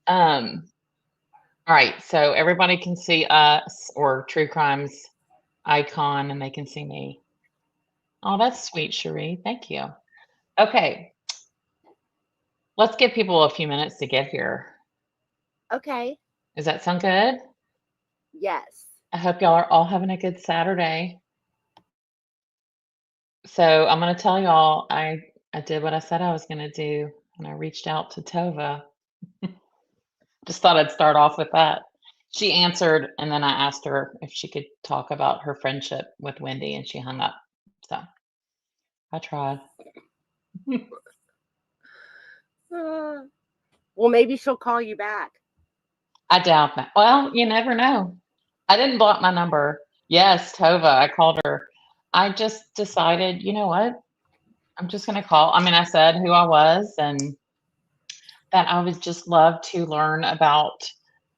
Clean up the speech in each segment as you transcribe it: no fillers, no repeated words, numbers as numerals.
Um, all right, so everybody can see us or True Crimes icon and they can see me. Oh, that's sweet, Cherie. Thank you. Okay, let's give people a few minutes to get here. Okay. Does that sound good? Yes. I hope y'all are all having a good Saturday. So I'm gonna tell y'all I did what I said I was gonna do, and I reached out to Tova. Just thought I'd start off with that. She answered, and then I asked her if she could talk about her friendship with Wendy, and she hung up. So I tried. Uh, well, maybe she'll call you back. I doubt that. Well, you never know. I didn't block my number. Yes, Tova, I called her. I just decided, you know what? I'm just gonna call. I mean, I said who I was and that I would just love to learn about,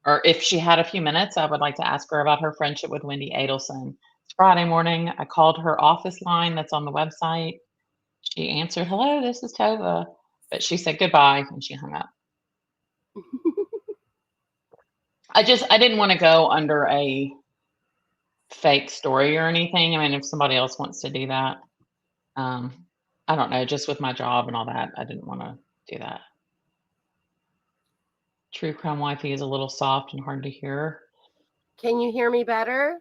or if she had a few minutes, I would like to ask her about her friendship with Wendy Adelson. It's Friday morning. I called her office line that's on the website. She answered, "Hello, this is Tova," but she said goodbye and she hung up. I didn't want to go under a fake story or anything. I mean, if somebody else wants to do that, um, I don't know. Just with my job and all that, I didn't want to do that. True Crime Wifey is a little soft and hard to hear. Can you hear me better?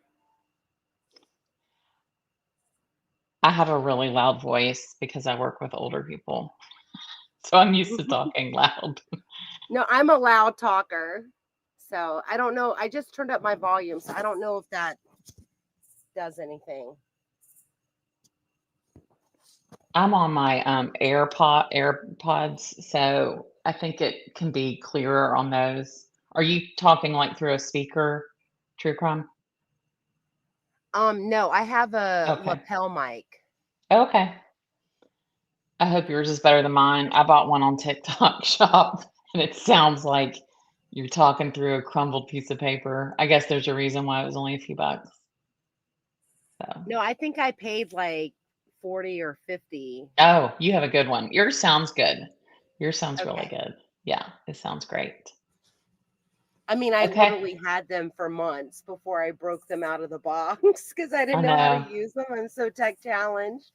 I have a really loud voice because I work with older people. So I'm used to talking loud. No, I'm a loud talker. So I don't know. I just turned up my volume, so I don't know if that does anything. I'm on my AirPods, so I think it can be clearer on those. Are you talking like through a speaker, True Crime? No, I have a Okay. lapel mic. Okay. I hope yours is better than mine. I bought one on TikTok Shop and it sounds like you're talking through a crumbled piece of paper. I guess there's a reason why it was only a few bucks. So, No, I think I paid like 40 or 50. oh, you have a good one. Yours sounds good. Yours sounds really Okay. good. Yeah, it sounds great. I mean, I Okay. literally had them for months before I broke them out of the box because I I didn't know how to know. use them. I'm so tech challenged.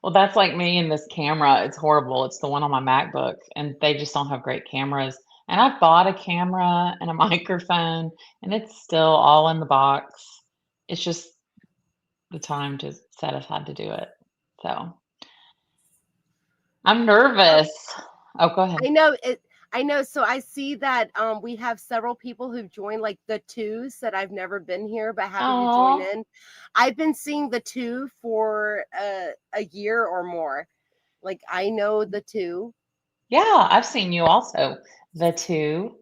Well, that's like me and this camera. It's horrible. It's the one on my MacBook, and they just don't have great cameras. And I bought a camera and a microphone, and it's still all in the box. It's just the time to set aside to do it. So I'm Um, nervous. Oh, go ahead. I know it. I know. So I see that we have several people who've joined, like the twos that I've never been here, but happy to join Oh, in. I've been seeing the two for a year or more. Like I know the two. yeah, I've seen you also. The two.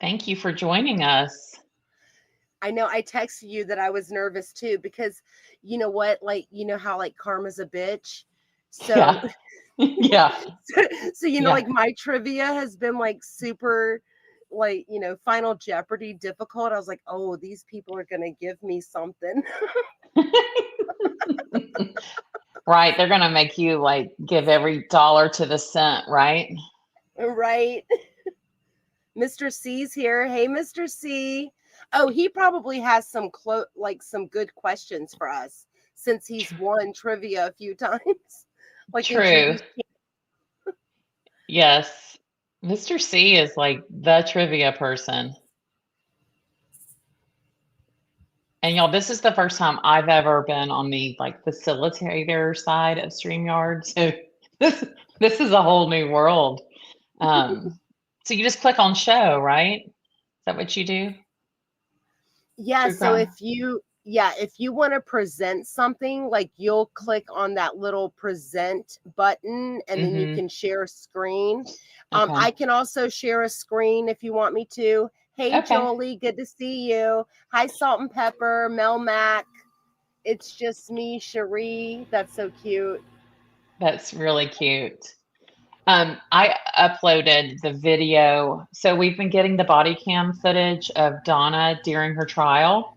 Thank you for joining us. I know I texted you that I was nervous too because you know what? Like, you know how like karma's a bitch. So Yeah. Yeah. so Yeah. like my trivia has been like super like, Final Jeopardy difficult. I was like, "Oh, these people are going to give me something." Right. They're going to make you like give every dollar to the cent, right? Right? Mr. C's here. Hey, Mr. C. Oh, he probably has some good questions for us since he's won trivia a few times. Like in True. Judy's. Yes. Mr. C is like the trivia person. And y'all, this is the first time I've ever been on the like facilitator side of StreamYard. So this this is a whole new world. Um, so you just click on show, right? Is that what you do? Yeah, True so crime. if you want to present something, like you'll click on that little present button and then you Mm-hmm. can share a screen. Okay. I can also share a screen if you want me to. Hey Okay. Jolie, good to see you. Hi Salt and Pepper, Mel Mac. It's just me, Cherie. That's so cute. That's really cute. I uploaded the video. So we've been getting the body cam footage of Donna during her trial.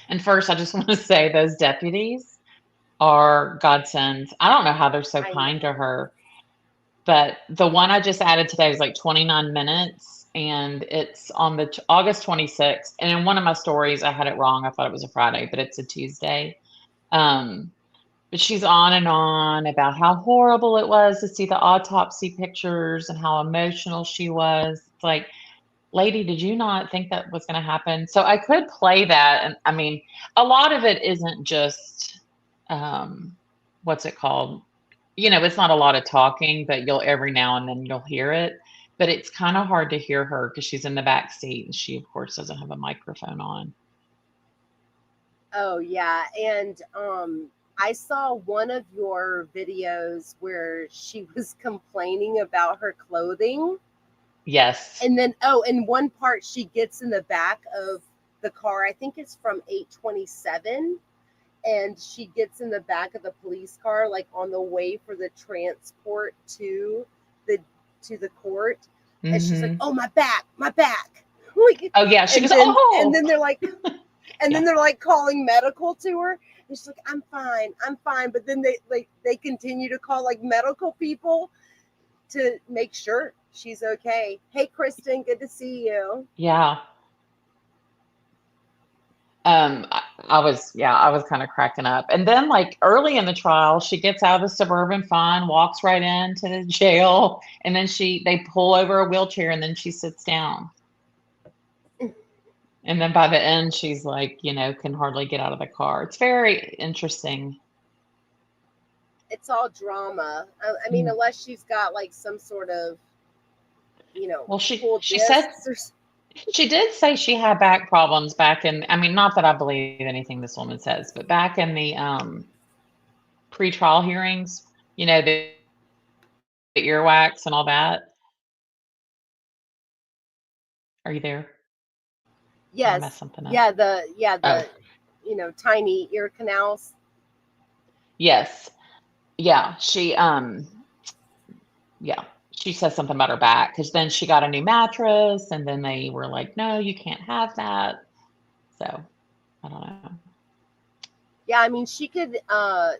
And first, I just want to say those deputies are godsends. I don't know how they're so I kind to know. her. But the one I just added today was like 29 minutes, and it's on the August 26th. And in one of my stories, I had it wrong. I thought it was a Friday, but it's a Tuesday. Um, but she's on and on about how horrible it was to see the autopsy pictures and how emotional she was. It's like, lady, did you not think that was going to happen? So I could play that. And I mean, a lot of it isn't just, what's it called? It's not a lot of talking, but you'll every now and then you'll hear it. But it's kind of hard to hear her because she's in the back seat and she, of course, doesn't have a microphone on. Oh yeah, and I saw one of your videos where she was complaining about her clothing. Yes. And then in one part she gets in the back of the car. I think it's from 827, and she gets in the back of the police car like on the way for the transport to the court. And she's like, "Oh, my back." Like, Oh yeah, she and goes, then "Oh." and then they're like and Yeah. then they're like calling medical to her. And she's like, I'm fine. But then they continue to call like medical people to make sure she's okay. Hey, Kristen, good to see you. Yeah. I was kind of cracking up. And then like early in the trial, she gets out of the Suburban Fun, walks right into the jail, and then they pull over a wheelchair and then she sits down. And then by the end, she's like, can hardly get out of the car. It's very interesting. It's all drama. I mean, unless she's got like some sort of, Well, cool she said discs or she did say she had back problems back in, I mean, not that I believe anything this woman says, but back in the pre-trial hearings, the earwax and all that. Are you there? Did I mess yes, something up? yeah, the Oh, tiny ear canals. yes. Yeah. She says something about her back because then she got a new mattress and then they were like, no, you can't have that. So I don't know. Yeah, I mean, she could, I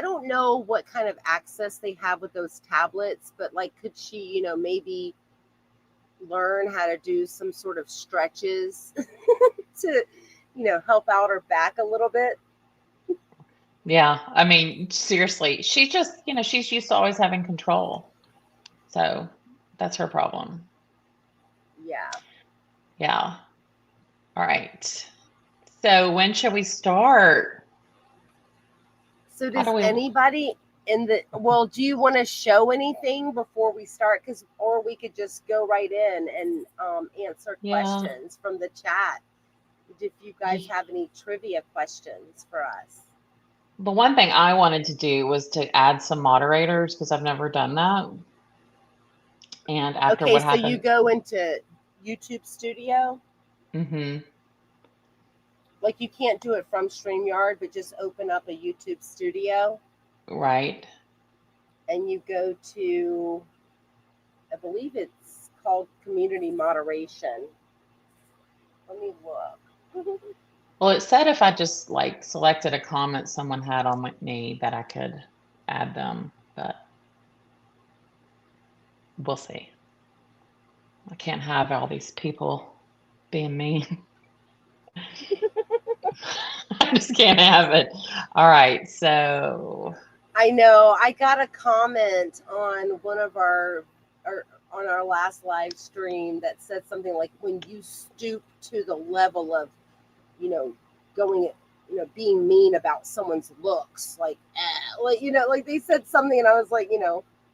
don't know what kind of access they have with those tablets, but like, could she, maybe learn how to do some sort of stretches to, help out her back a little bit? Yeah. I mean, seriously, she's just, she's used to always having control. So that's her problem. Yeah. Yeah. All right. So when should we start? So How does do we? anybody do you want to show anything before we start? Or we could just go right in and answer Yeah. questions from the chat. If you guys Ye- have any trivia questions for us. The one thing I wanted to do was to add some moderators because I've never done that. And after Okay, what so you happened, go into YouTube Studio. hmm Like, you can't do it from StreamYard, but just open up a YouTube Studio right. and you go to, I believe it's called Community Moderation. Let me look. Well, it said if I just like selected a comment someone had on me that I could add them, but we'll see. I can't have all these people being mean. I just can't have it. All right, so I know. I got a comment on one of on our last live stream that said something like, when you stoop to the level of, going, being mean about someone's looks, like, like they said something, and I was like,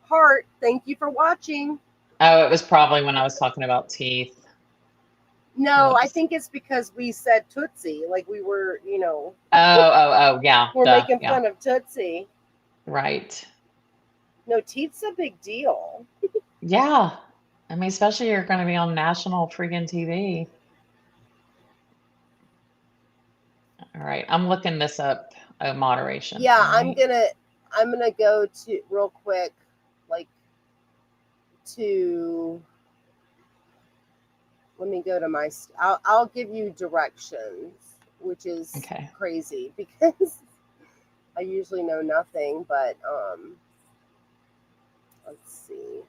heart, thank you for watching. it was probably when I was talking about teeth. No, I Whoops. think it's because we said Tootsie, like we were, Oh, yeah, we're making yeah, fun of Tootsie. right. No, teeth's a big deal. Yeah. I mean, especially you're going to be on national freaking TV. All right, I'm looking this up. Oh, moderation. Yeah, All right. I'm gonna go to real quick, like, to let me go to my. I'll give you directions, which is Okay. crazy because I usually know nothing. But Let's see.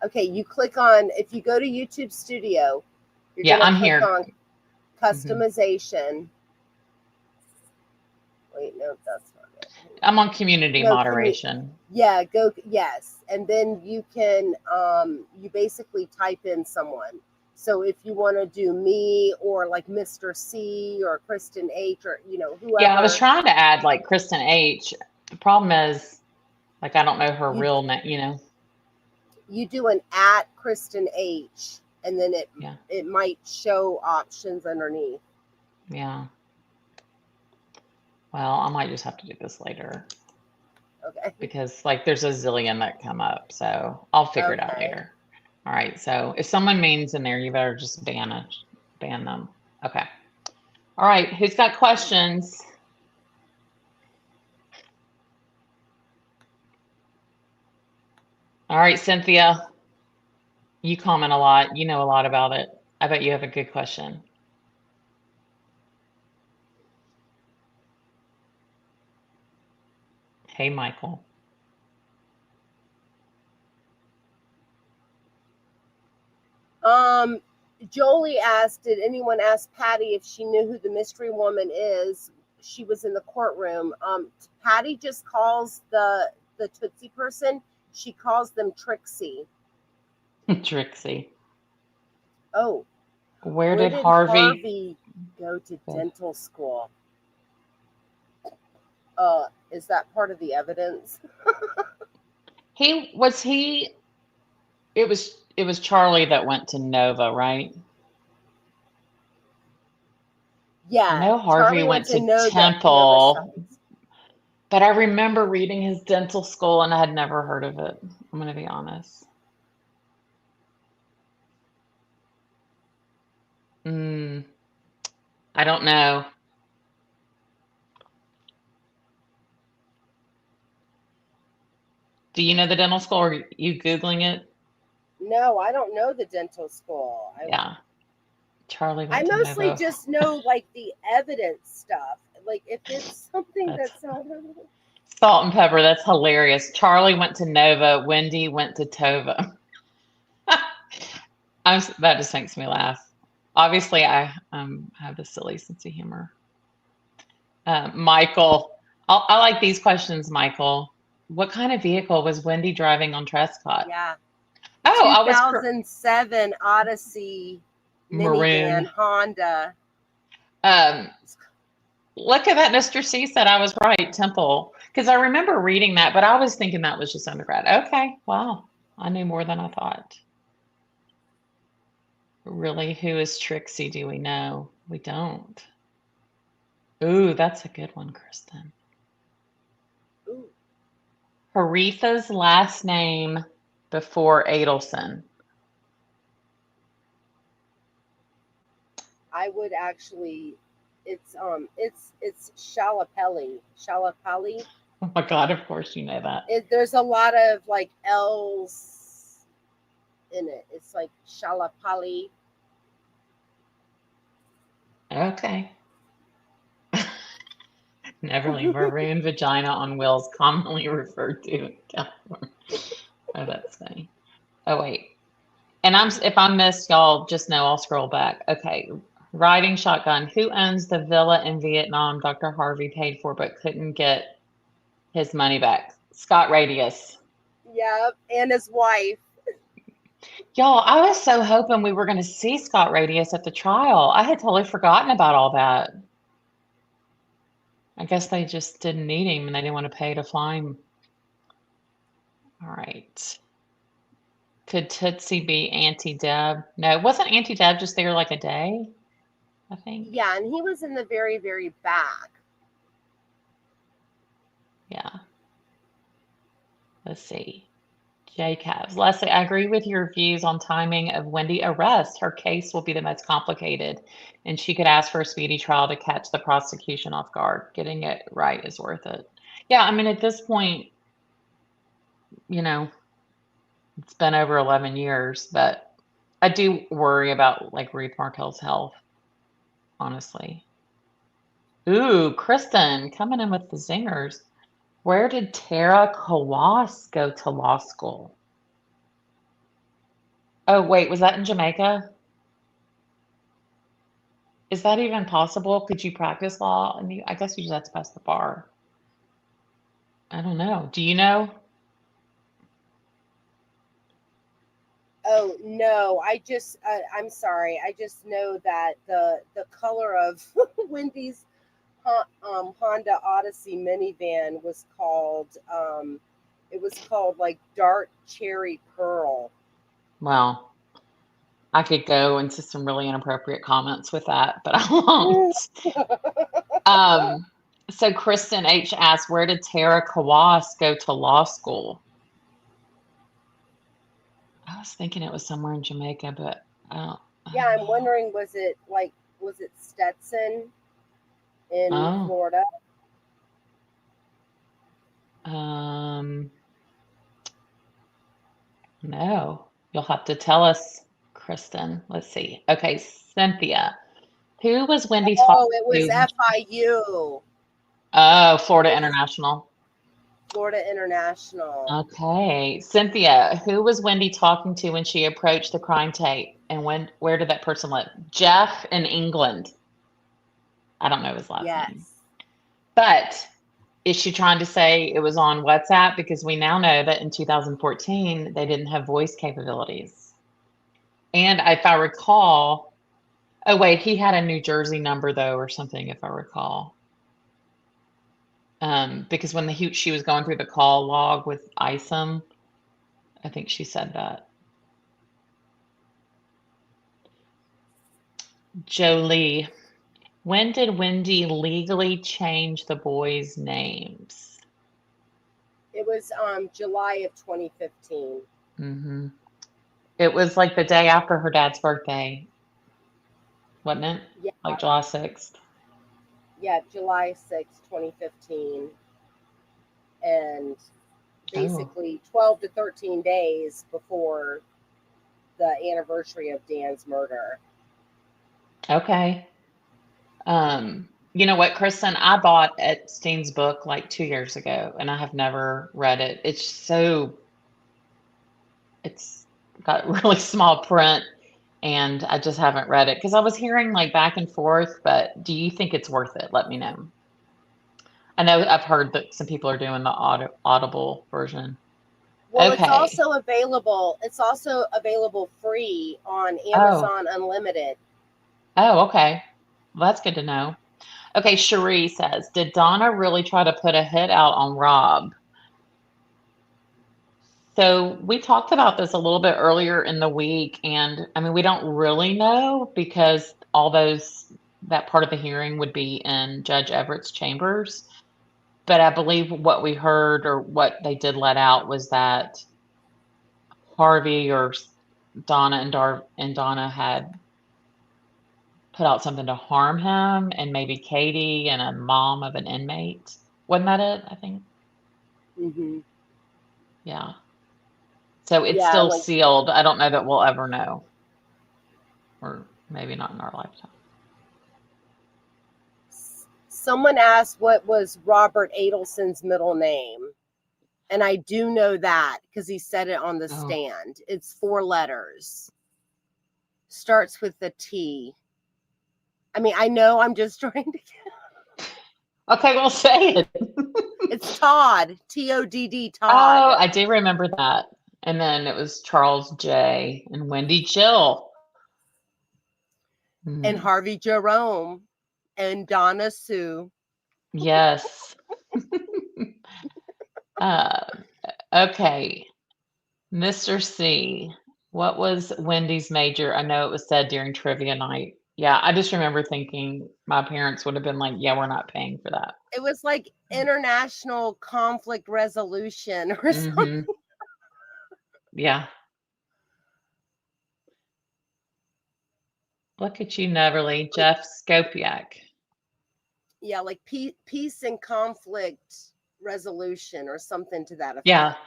Okay, you click on, if you go to YouTube Studio, you're Yeah, going I'm to click here. on customization. Wait, no, that's not it. I'm on community No, moderation. Yeah, go, yes. And then you can, you basically type in someone. So if you want to do me or like Mr. C or Kristen H or, whoever. Yeah, I was trying to add like Kristen H. The problem is, like, I don't know her You- real name, You do an @ Kristen H, and then Yeah. it might show options underneath. Yeah. Well, I might just have to do this later. Okay. Because like there's a zillion that come up, so I'll figure it out later. All right, so if someone means in there, you better just ban them. Okay. All right, who's got questions? All right, Cynthia, you comment a lot. You know a lot about it. I bet you have a good question. Hey, Michael. Jolie asked, did anyone ask Patty if she knew who the mystery woman is? She was in the courtroom. Patty just calls the Tootsie person. She calls them Trixie. Trixie. Oh. Where did Harvey go to dental school? Is that part of the evidence? It was Charlie that went to Nova, right? Yeah. I know Harvey went to Temple, but I remember reading his dental school and I had never heard of it. I'm going to be honest. I don't know. Do you know the dental school, or are you Googling it? No, I don't know the dental school. Yeah. Charlie I went to mostly Nova. just know like the evidence stuff. Like if it's something that's Salt and pepper, that's hilarious. Charlie went to Nova, Wendy went to Tova. That just makes me laugh. Obviously, I have a silly sense of humor. Michael, I like these questions, Michael. What kind of vehicle was Wendy driving on Trescott? Yeah. Oh, 2007 Odyssey minivan Honda. Look at that. Mr. C said I was right, Temple. Because I remember reading that, but I was thinking that was just undergrad. Okay, wow. I knew more than I thought. Really, who is Trixie? Do we know? We don't. Ooh, that's a good one, Kristen. Ooh. Haritha's last name before Adelson. I would actually, it's Shalapelli. Shalapelli. Oh my God, of course you know that. There's a lot of like L's in it. It's like Shalapali. Okay. Never leave a ruined vagina on wheels, commonly referred to in California. Oh, that's funny. Oh, wait. And if I missed, y'all just know I'll scroll back. Okay. Riding shotgun. Who owns the villa in Vietnam Dr. Harvey paid for but couldn't get his money back? Scott Radius. Yep, and his wife. Y'all, I was so hoping we were going to see Scott Radius at the trial. I had totally forgotten about all that. I guess they just didn't need him and they didn't want to pay to fly him. All right. Could Tootsie be Auntie Deb? No, wasn't Auntie Deb just there like a day? I think. Yeah, and he was in the very, very back. Yeah. Let's see. JCAVs. Leslie, I agree with your views on timing of Wendy arrest. Her case will be the most complicated, and she could ask for a speedy trial to catch the prosecution off guard. Getting it right is worth it. Yeah, I mean, at this point, it's been over 11 years, but I do worry about like Ruth Martell's health, honestly. Ooh, Kristen coming in with the zingers. Where did Tara Kawas go to law school? Oh, wait, was that in Jamaica? Is that even possible? Could you practice law? I guess you just have to pass the bar. I don't know. Do you know? Oh no, I'm sorry. I just know that the color of Wendy's Honda Odyssey minivan was called it was called like dark cherry pearl. Well, I could go into some really inappropriate comments with that, but I won't. Um, so Kristen H asked, where did Tara Kawas go to law school? I was thinking it was somewhere in Jamaica, but I Yeah, don't I'm wondering, was it Stetson in know. Florida? Oh, no. You'll have to tell us, Kristen. Let's see. Okay, Cynthia. Who was Wendy talking Oh, it was to? FIU. Oh, It Florida was International. Florida International. Okay. Cynthia, who was Wendy talking to when she approached the crime tape? And where did that person live? Jeff in England. I don't know his last name. Yes. But is she trying to say it was on WhatsApp? Because we now know that in 2014, they didn't have voice capabilities. And if I recall, oh, wait, he had a New Jersey number, though, or something, if I recall. Because when she was going through the call log with ISOM, I think she said that. Jolie, when did Wendy legally change the boys' names? It was July of 2015. hmm It was like the day after her dad's birthday, wasn't it? Yeah, Like July 6th. yeah, July 6th, 2015. And Oh, basically 12 to 13 days before the anniversary of Dan's murder. okay. You know what, Kristen? I bought Epstein's book like 2 years ago, and I have never read it. It's got really small print, and I just haven't read it because I was hearing like back and forth. But do you think it's worth it? Let me know. I know I've heard that some people are doing the Audible version. Well, Okay. it's also available free on Oh, Amazon Unlimited. oh, okay. Well, that's good to know. Okay, Cherie says, did Donna really try to put a hit out on Rob? So we talked about this a little bit earlier in the week, and I mean, we don't really know because that part of the hearing would be in Judge Everett's chambers. But I believe what we heard or what they did let out was that Harvey or Donna and Donna had put out something to harm him, and maybe Katie and a mom of an inmate. Wasn't that it? I think. Mm-hmm. Yeah. So it's Yeah, still like sealed. I don't know that we'll ever know, or maybe not in our lifetime. someone asked what was Robert Adelson's middle name. And I do know that because he said it on the Oh, stand. It's 4 letters. Starts with the T. I mean, I know I'm just trying to. okay. Well, say it. It's Todd. Todd. Oh, Todd. I do remember that. And then it was Charles J. and Wendy Jill. And Hmm. Harvey Jerome. And Donna Sue. Yes. Uh, okay. Mr. C, what was Wendy's major? I know it was said during trivia night. Yeah, I just remember thinking my parents would have been like, yeah, we're not paying for that. It was like international conflict resolution or something. hmm Yeah. Look at you, Neverly. Like, Jeff Skopiak. yeah, like peace and conflict resolution or something to that Yeah. effect.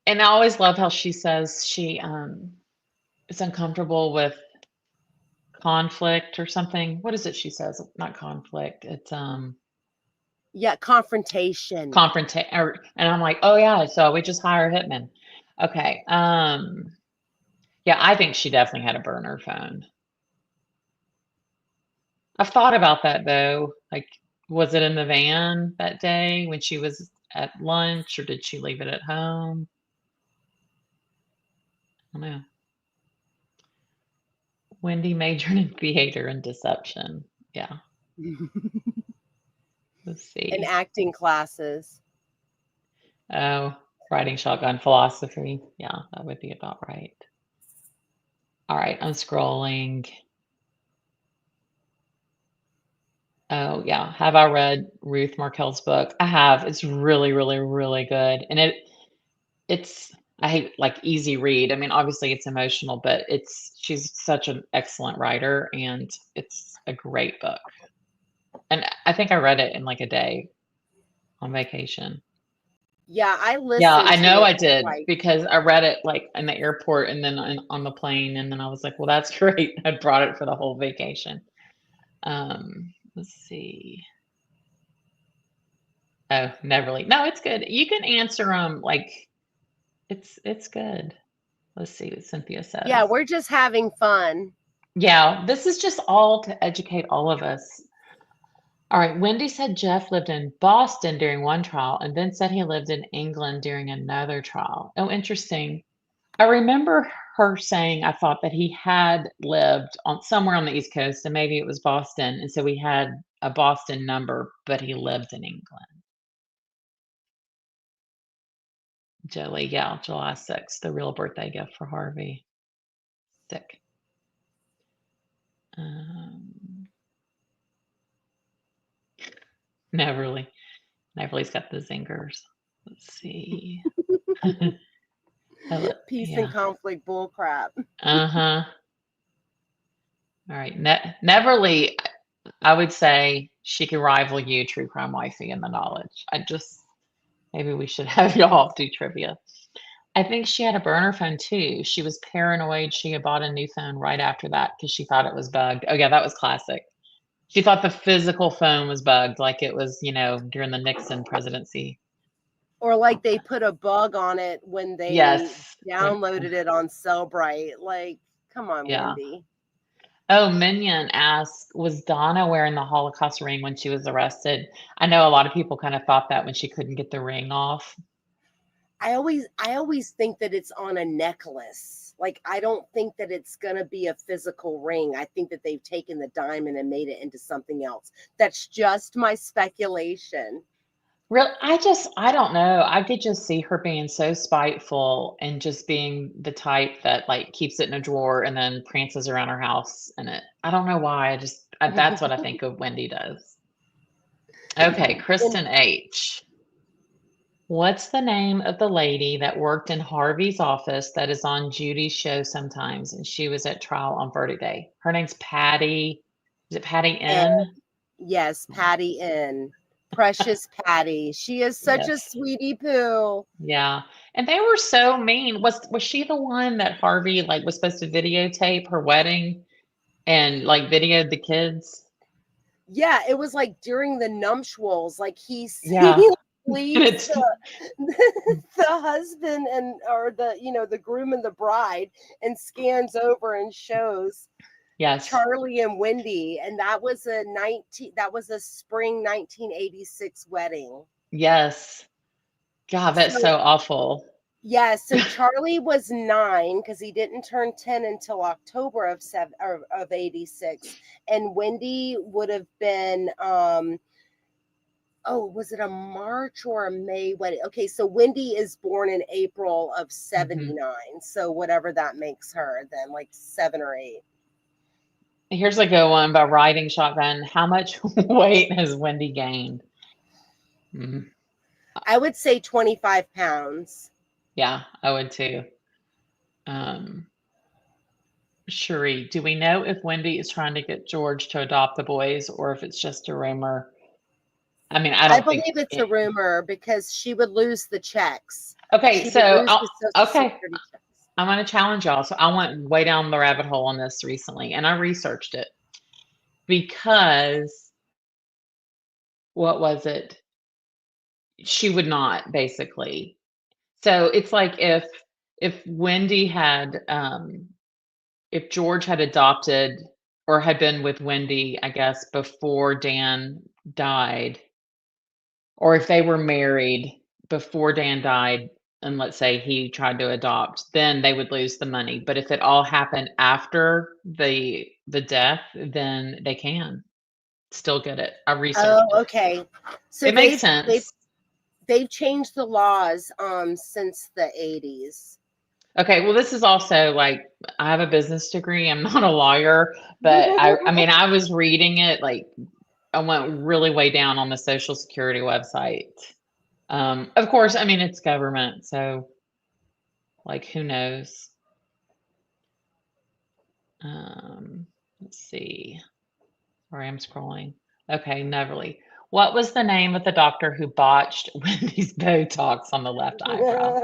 And I always love how she says she is uncomfortable with conflict or something. What is it she says? Not conflict. It's Yeah, confrontation. And I'm like, oh yeah, so we just hire a hitman. Okay. Yeah, I think she definitely had a burner phone. I've thought about that though. Like, was it in the van that day when she was at lunch, or did she leave it at home? I don't know. Wendy majored in theater and deception. Yeah. Let's And see. acting classes. Oh, riding shotgun philosophy. Yeah, that would be about right. All right, I'm scrolling. Oh, yeah. Have I read Ruth Markel's book? I have. It's really, really, really good. And it's I hate like easy read. I mean, obviously it's emotional, but she's such an excellent writer and it's a great book. And I think I read it in like a day on vacation. Yeah, I Yeah, listened I to know it I did twice. because I read it like in the airport and then on the plane, and then I was like, well, that's great. I brought it for the whole vacation. Let's see. Oh, Neverly. No, it's good. You can answer them like it's good. Let's see what Cynthia Yeah, says. we're just having fun. Yeah, this is just all to educate all of us. All right, Wendy said Jeff lived in Boston during one trial and then said he lived in England during another trial. Oh, interesting. I remember her saying, I thought that he had lived on somewhere on the East Coast, and maybe it was Boston, and so we had a Boston number, but he lived in England. Jolie, yeah, July 6th, the real birthday gift for Harvey. Sick. Um, Neverly. Neverly's got the zingers. Let's see. Peace and Yeah. conflict bullcrap. Uh-huh. All right. Neverly, I would say she could rival you, True Crime Wifey, in the knowledge. Maybe we should have y'all do trivia. I think she had a burner phone too. She was paranoid. She had bought a new phone right after that because she thought it was bugged. Oh yeah, that was classic. She thought the physical phone was bugged, like it was, during the Nixon presidency. Or like they put a bug on it when they Yes. downloaded it on Cellbrite. Like, come on, Yeah. Wendy. Oh, Minion asked, was Donna wearing the Holocaust ring when she was arrested? I know a lot of people kind of thought that when she couldn't get the ring off. I always think that it's on a necklace. Like, I don't think that it's gonna be a physical ring. I think that they've taken the diamond and made it into something else. That's just my speculation. I don't know. I could just see her being so spiteful and just being the type that like keeps it in a drawer and then prances around her house in it. I don't know why. That's what I think of Wendy does. Okay, And Kristen H. What's the name of the lady that worked in Harvey's office that is on Judy's show sometimes? And she was at trial on verdict day. Her name's Patty. Is it Patty and N? yes, Patty in. Precious Patty. She is such a Yes. sweetie poo. Yeah. And they were so mean. Was she the one that Harvey like was supposed to videotape her wedding and like videoed the kids? Yeah, it was like during the nuptials, like Yeah. he And leaves it's the husband and or the groom and the bride and scans over and shows yes. Charlie and Wendy, and that was a spring 1986 wedding. Yes. God, that's So so awful. yeah, so Charlie was 9 because he didn't turn 10 until October of 86, and Wendy would have been oh, was it a March or a May wedding? Okay, so Wendy is born in April of Mhm. 79. So whatever that makes her, then like 7 or 8. Here's a good one about riding shotgun. How much weight has Wendy gained? Mhm. I would say 25 pounds. Yeah, I would too. Um, Cherie, do we know if Wendy is trying to get George to adopt the boys or if it's just a rumor? I mean, I I don't think believe it's a rumor because she would lose the checks. Okay, She would so lose the Social okay, Security checks. I'm going to challenge y'all. So I went way down the rabbit hole on this recently and I researched it because what was it? she would not, basically. So it's like if Wendy had, if George had adopted or had been with Wendy, I guess, before Dan died, or if they were married before Dan died, and let's say he tried to adopt, then they would lose the money. But if it all happened after the death, then they can still get it. I researched Oh, it. okay. So It makes sense. they've changed the laws since the 80s. Okay, well, this is also like I have a business degree. I'm not a lawyer, but I mean, I was reading it like I went really way down on the Social Security website. Of course, I mean it's government, so like who knows? Let's see. Sorry, I'm scrolling. Okay, Neverly. What was the name of the doctor who botched Wendy's Botox on the left eyebrow?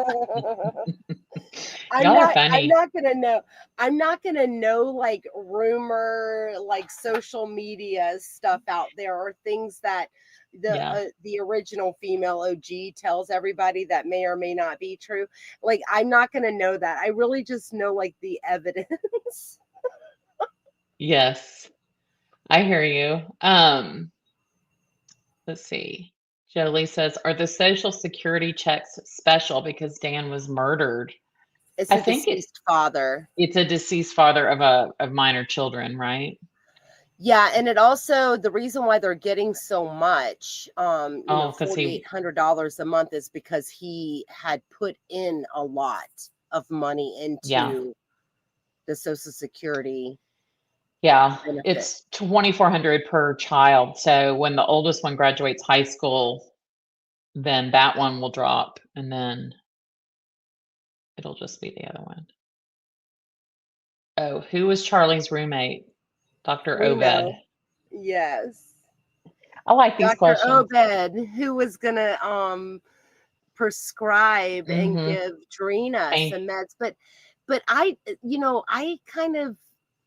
I'm Y'all are not I'm funny. not gonna know. I'm not gonna know like rumor, like social media stuff out there, or things that Yeah. the original female OG tells everybody that may or may not be true. Like I'm not gonna know that. I really just know like the evidence. Yes. I hear you. Let's see. Jolie says, "Are the Social Security checks special because Dan was murdered?" It's I a think deceased father. it's a deceased father of minor children, right? Yeah, and it also, the reason why they're getting so much, Oh, because he, $4,800 a month, is because he had put in a lot of money yeah, into the Social Security yeah. benefit. It's 2,400 per child. So when the oldest one graduates high school, then that one will drop, and then it'll just be the other one. Oh, who was Charlie's roommate? Dr. We Obed. know. Yes. I like these Dr. questions. Obed, who was gonna prescribe and Mm-hmm. give Drina Pain. some meds. But I kind of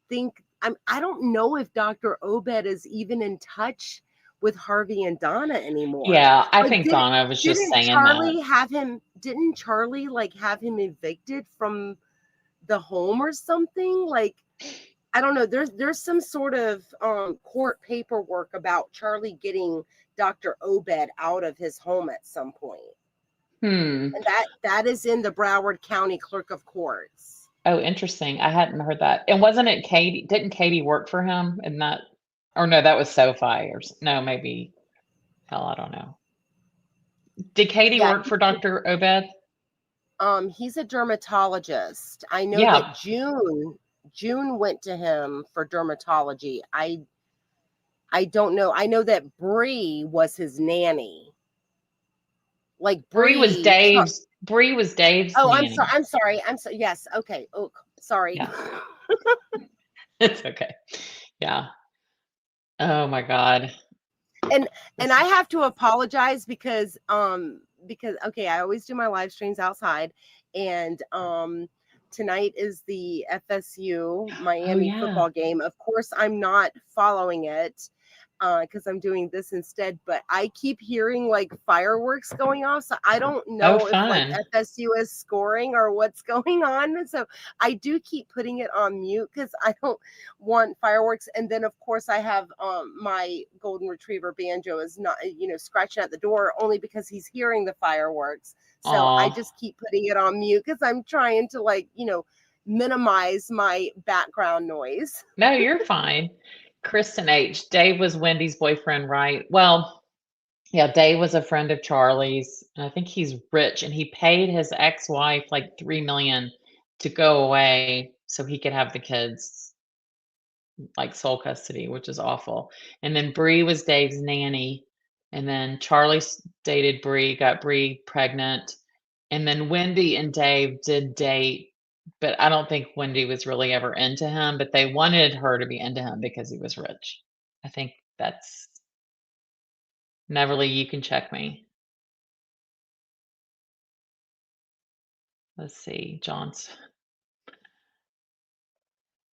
think I don't know if Dr. Obed is even in touch with Harvey and Donna anymore. Yeah, I Like think Donna was just didn't saying that. Charlie have him didn't Charlie like have him evicted from the home or something? Like I don't know. There's some sort of court paperwork about Charlie getting Dr. Obed out of his home at some point. Hmm. And that is in the Broward County Clerk of Courts. Oh, interesting. I hadn't heard that. And wasn't it Katie? Didn't Katie work for him? And that, or no, that was SoFi no, maybe. Hell, I don't know. Did Katie Yeah, work for Dr. Obed? he's a dermatologist. I know that Yeah. June went to him for dermatology. I don't know. I know that Bree was his nanny. Like Bree. Bree was Dave's Oh, nanny. I'm sorry. I'm so yes. Okay. Oh, sorry. Yeah. It's okay. Yeah. Oh my God. and This I have to apologize because okay, I always do my live streams outside, and tonight is the FSU Oh Miami yeah. football game. Of course, I'm not following it because I'm doing this instead, but I keep hearing like fireworks going off, so I don't Oh know if like fun. FSU is scoring or what's going on. So I do keep putting it on mute because I don't want fireworks. And then of course I have my golden retriever Banjo is not scratching at the door only because he's hearing the fireworks. So I Aw. just keep putting it on mute because I'm trying to minimize my background noise. No, you're fine. Kristen H. Dave was Wendy's boyfriend, right? Well, yeah, Dave was a friend of Charlie's, and I think he's rich, and he paid his ex-wife like 3 million to go away so he could have the kids, like sole custody, which is awful. And then Bree was Dave's nanny, and then Charlie dated Bree, got Bree pregnant, and then Wendy and Dave did date, but I don't think Wendy was really ever into him, but they wanted her to be into him because he was rich. I think that's Neverly, you can check me. Let's see.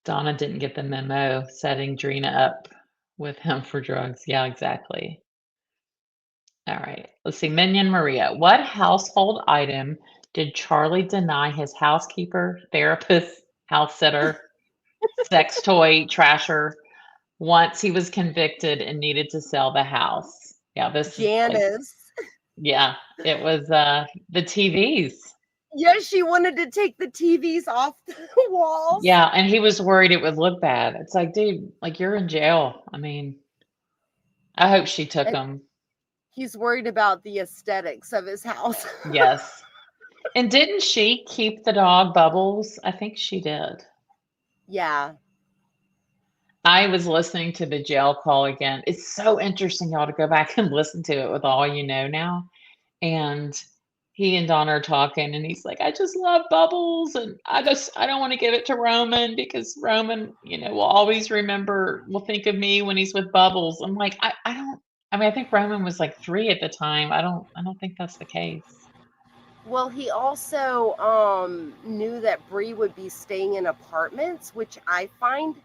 Donna didn't get the memo setting Drina up with him for drugs. Yeah, exactly. All right. Let's see. Minion Maria. What household item did Charlie deny his housekeeper, therapist, house sitter, sex toy, trasher once he was convicted and needed to sell the house? Yeah, this is like, Janice. yeah, it was the TVs. Yes, she wanted to take the TVs off the walls. Yeah, and he was worried it would look bad. It's like, dude, like you're in jail. I mean, I hope she took And him. he's worried about the aesthetics of his house. Yes. And didn't she keep the dog Bubbles? I think she did. Yeah. I was listening to the jail call again. It's so interesting, y'all, to go back and listen to it with all you know now. And he and Donna are talking, and he's like, I just love Bubbles, and I don't want to give it to Roman because Roman, will always will think of me when he's with Bubbles. I'm like, I don't I mean, I think Roman was like 3 at the time. I don't think that's the case. Well, he also knew that Bree would be staying in apartments, which I find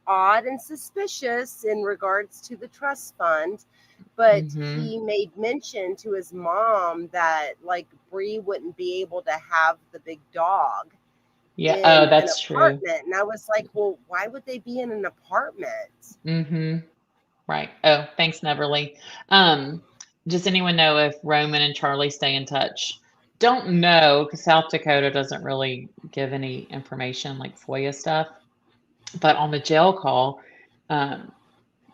odd and suspicious in regards to the trust fund. But Hmm. he made mention to his mom that like Bree wouldn't be able to have the big dog Yeah. Oh, in an that's true. apartment. And I was like, well, why would they be in an apartment? Hmm. Right. Oh, thanks, Neverly. Um, does anyone know if Roman and Charlie stay in touch? Don't know because South Dakota doesn't really give any information like FOIA stuff. But on the jail call, um,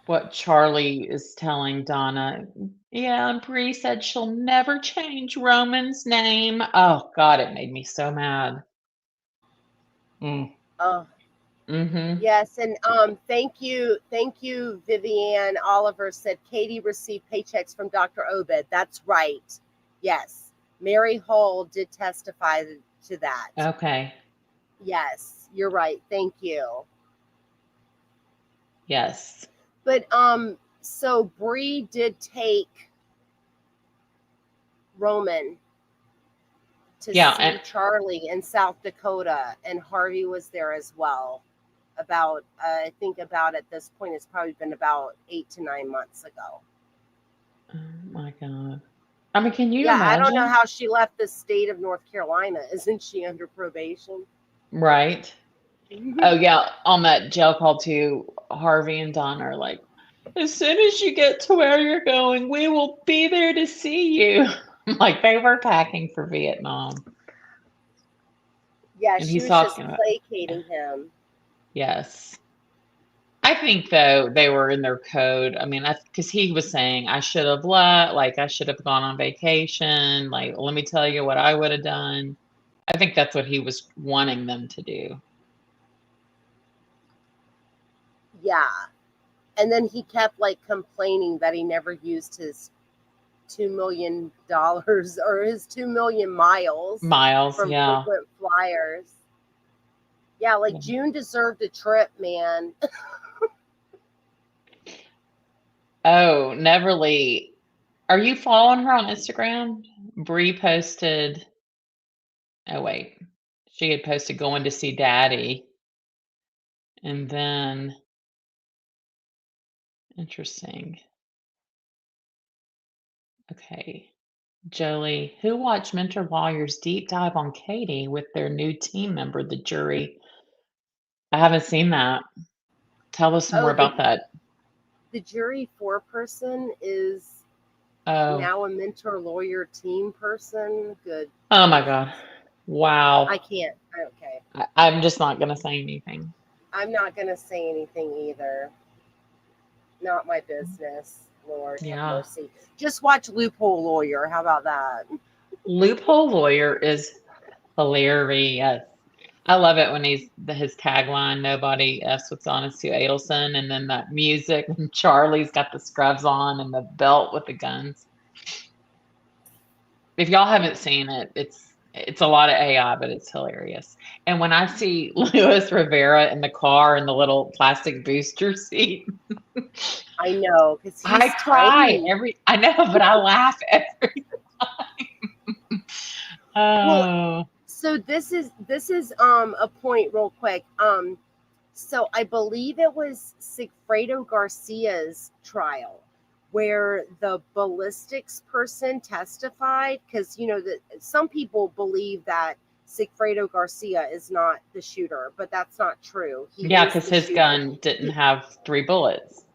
what Charlie is telling Donna, yeah, and Bree said she'll never change Roman's name. Oh God, it made me so mad. Mm. Oh, Mm-hmm. yes. And thank you. Thank you, Vivian Oliver said Katie received paychecks from Dr. Obed. That's right. Yes. Mary Hull did testify to that. Okay. Yes, you're right. Thank you. Yes. But so Bree did take Roman to Yeah. see Charlie in South Dakota, and Harvey was there as well. About I think about at this point it's probably been about 8 to 9 months ago. Oh my God. I mean, can you Yeah, I don't know imagine? how she left the state of North Carolina. Isn't she under probation? Right. Oh yeah, on that jail call too, Harvey and Don are like, as soon as you get to where you're going, we will be there to see you. Like they were packing for Vietnam. Yeah, And she he's was just talking about, placating him. yes. I think though they were in their code. I mean, because he was saying I should have left, like I should have gone on vacation. Like, let me tell you what I would have done. I think that's what he was wanting them to do. Yeah. And then he kept like complaining that he never used his $2 million or his 2 million miles Miles, from yeah. frequent flyers. Yeah, like Yeah. June deserved a trip, man. Oh, Neverly. Are you following her on Instagram? Bree posted, oh wait, she had posted going to see Daddy. And then, interesting. Okay. Jolie, who watched Mentor Lawyers deep dive on Katie with their new team member, the jury? I haven't seen that. Tell us more Oh, about that. the jury foreperson is Oh, now a mentor lawyer team person. Good oh my grief. God. Wow. I can't. Okay. I'm just not going to say anything. I'm not going to say anything either. Not my business. Lord have Yeah. mercy. Just watch Loophole Lawyer. How about that? Loophole Lawyer is hilarious. I love it when his tagline, "Nobody F's what's honest to Adelson," and then that music, and Charlie's got the scrubs on and the belt with the guns. If y'all haven't seen it, it's a lot of AI, but it's hilarious. And when I see Luis Rivera in the car in the little plastic booster seat, I know, because I he's cry tiny. I know, but I laugh every Well, oh. so this is a point real quick. So I believe it was Sigfredo Garcia's trial where the ballistics person testified, because that some people believe that Sigfredo Garcia is not the shooter, but that's not true. He Yeah, is because the his shooter. gun didn't have 3 bullets.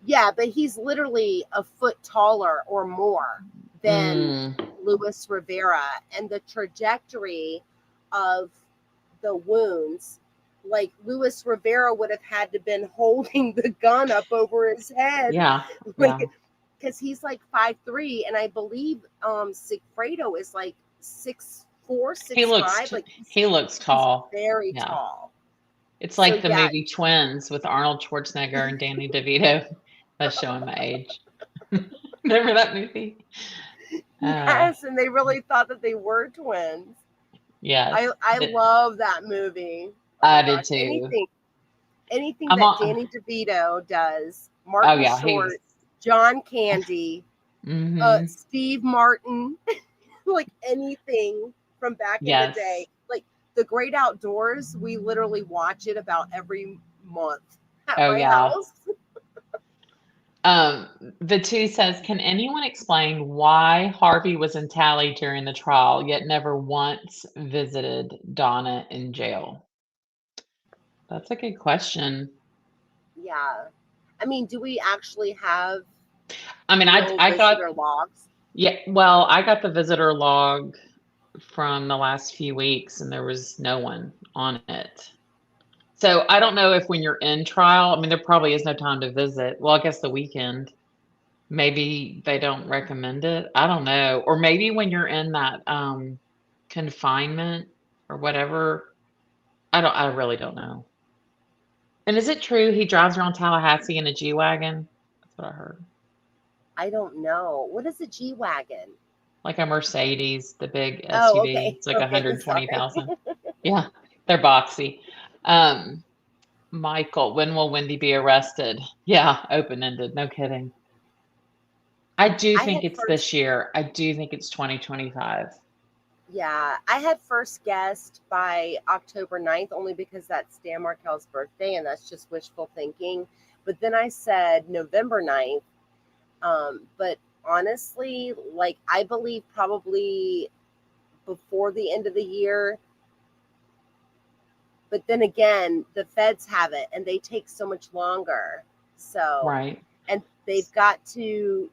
Yeah, but he's literally a foot taller or more than Luis Rivera, and the trajectory of the wounds, like Luis Rivera would have had to been holding the gun up over his head. Yeah. Like, Yeah. because he's like 5'3", and I believe Sigfredo is like 6'4", 6'5". Like he looks tall. He's very Yeah. tall. It's So, like the yeah. movie Twins with Arnold Schwarzenegger and Danny DeVito. That's showing my age. Remember that movie? Yes, and they really thought that they were twins. Yes. I love that movie. Oh I my did gosh. too. Anything I'm that on. Danny DeVito does, Oh Martin yeah, Short, John Candy, Mm-hmm. Steve Martin, like anything from back in the Yes. day. Like The Great Outdoors, we literally watch it about every month at Oh my yeah. house. The 2 says, can anyone explain why Harvey was in tally during the trial, yet never once visited Donna in jail? That's a good question. Yeah. I mean, do we actually have I mean, real I got, visitor logs? yeah, well, I got the visitor log from the last few weeks and there was no one on it. So I don't know if when you're in trial, I mean, there probably is no time to visit. Well, I guess the weekend. Maybe they don't recommend it. I don't know. Or maybe when you're in that confinement or whatever. I really don't know. And is it true he drives around Tallahassee in a G-Wagon? That's what I heard. I don't know. What is a G-Wagon? Like a Mercedes, the big Oh, SUV. okay. It's like Okay, sorry. 120,000. Yeah, they're boxy. Um, Michael, when will Wendy be arrested? Yeah, open-ended. No kidding. I do I think had it's first, this year. I do think it's 2025. yeah, I had first guessed by October 9th, only because that's Dan Markel's birthday, and that's just wishful thinking. But then I said November 9th. But honestly, like, I believe probably before the end of the year. But then again, the feds have it, and they take so much longer. So, Right. and they've got to,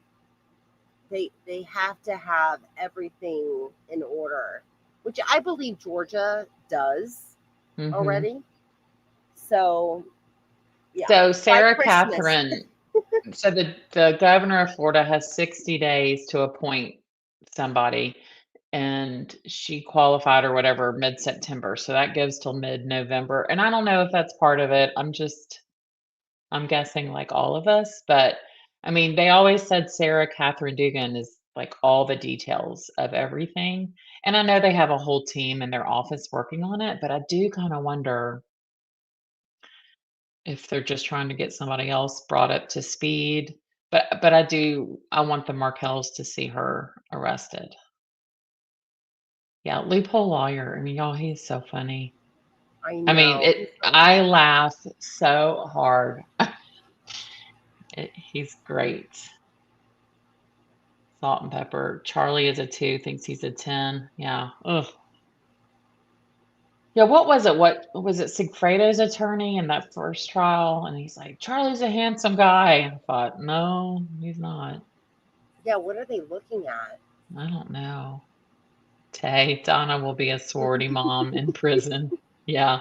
they have to have everything in order, which I believe Georgia does already. So, yeah, So by Sarah Christmas. Catherine, so the governor of Florida has 60 days to appoint somebody, and she qualified or whatever mid-September. So that gives till mid-November. And I don't know if that's part of it. I'm guessing like all of us, but I mean, they always said Sarah Catherine Dugan is like all the details of everything. And I know they have a whole team in their office working on it, but I do kind of wonder if they're just trying to get somebody else brought up to speed. But I want the Markells to see her arrested. Yeah, loophole lawyer. I mean, y'all, he's so funny. I I mean, know. He's so I funny. laugh so hard. He's great. Salt and pepper. Charlie is a 2, thinks he's a 10. Yeah. Ugh. Yeah, what was it? What was it? Sigfredo's attorney in that first trial, and he's like, Charlie's a handsome guy. I thought, no, he's not. Yeah, what are they looking at? I don't know. Tay, Donna will be a sorority mom in prison. Yeah.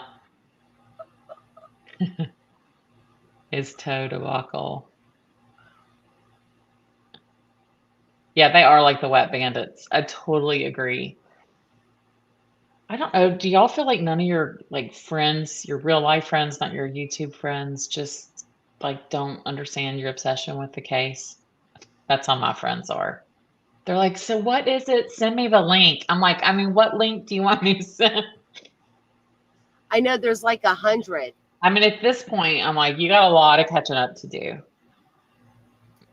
His toe debacle. Yeah, they are like the wet bandits. I totally agree. I don't know. Do y'all feel like none of your like friends, your real life friends, not your YouTube friends, just like don't understand your obsession with the case? That's how my friends are. They're like, so what is it? Send me the link. I'm like, I mean, what link do you want me to send? I know there's like 100. I mean, at this point, I'm like, you got a lot of catching up to do.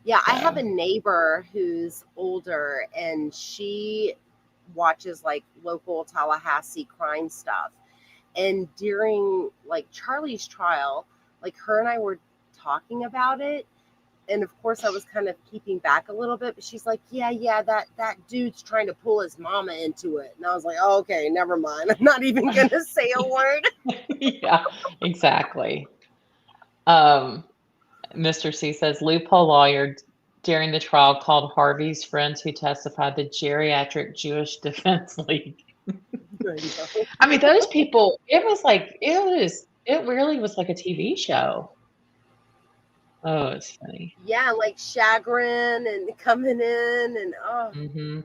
Yeah, I So, have a neighbor who's older, and she watches like local Tallahassee crime stuff. And during like Charlie's trial, like her and I were talking about it, And of course I was kind of keeping back a little bit, but she's like, yeah, that dude's trying to pull his mama into it. And I was like, oh, okay, never mind. I'm not even going to say a word. Yeah, exactly. Mr. C says loophole lawyer during the trial called Harvey's friends who testified the Geriatric Jewish Defense League. I mean, those people, it really was like a TV show. Oh, it's funny. Yeah, like chagrin and coming in and Mm-hmm.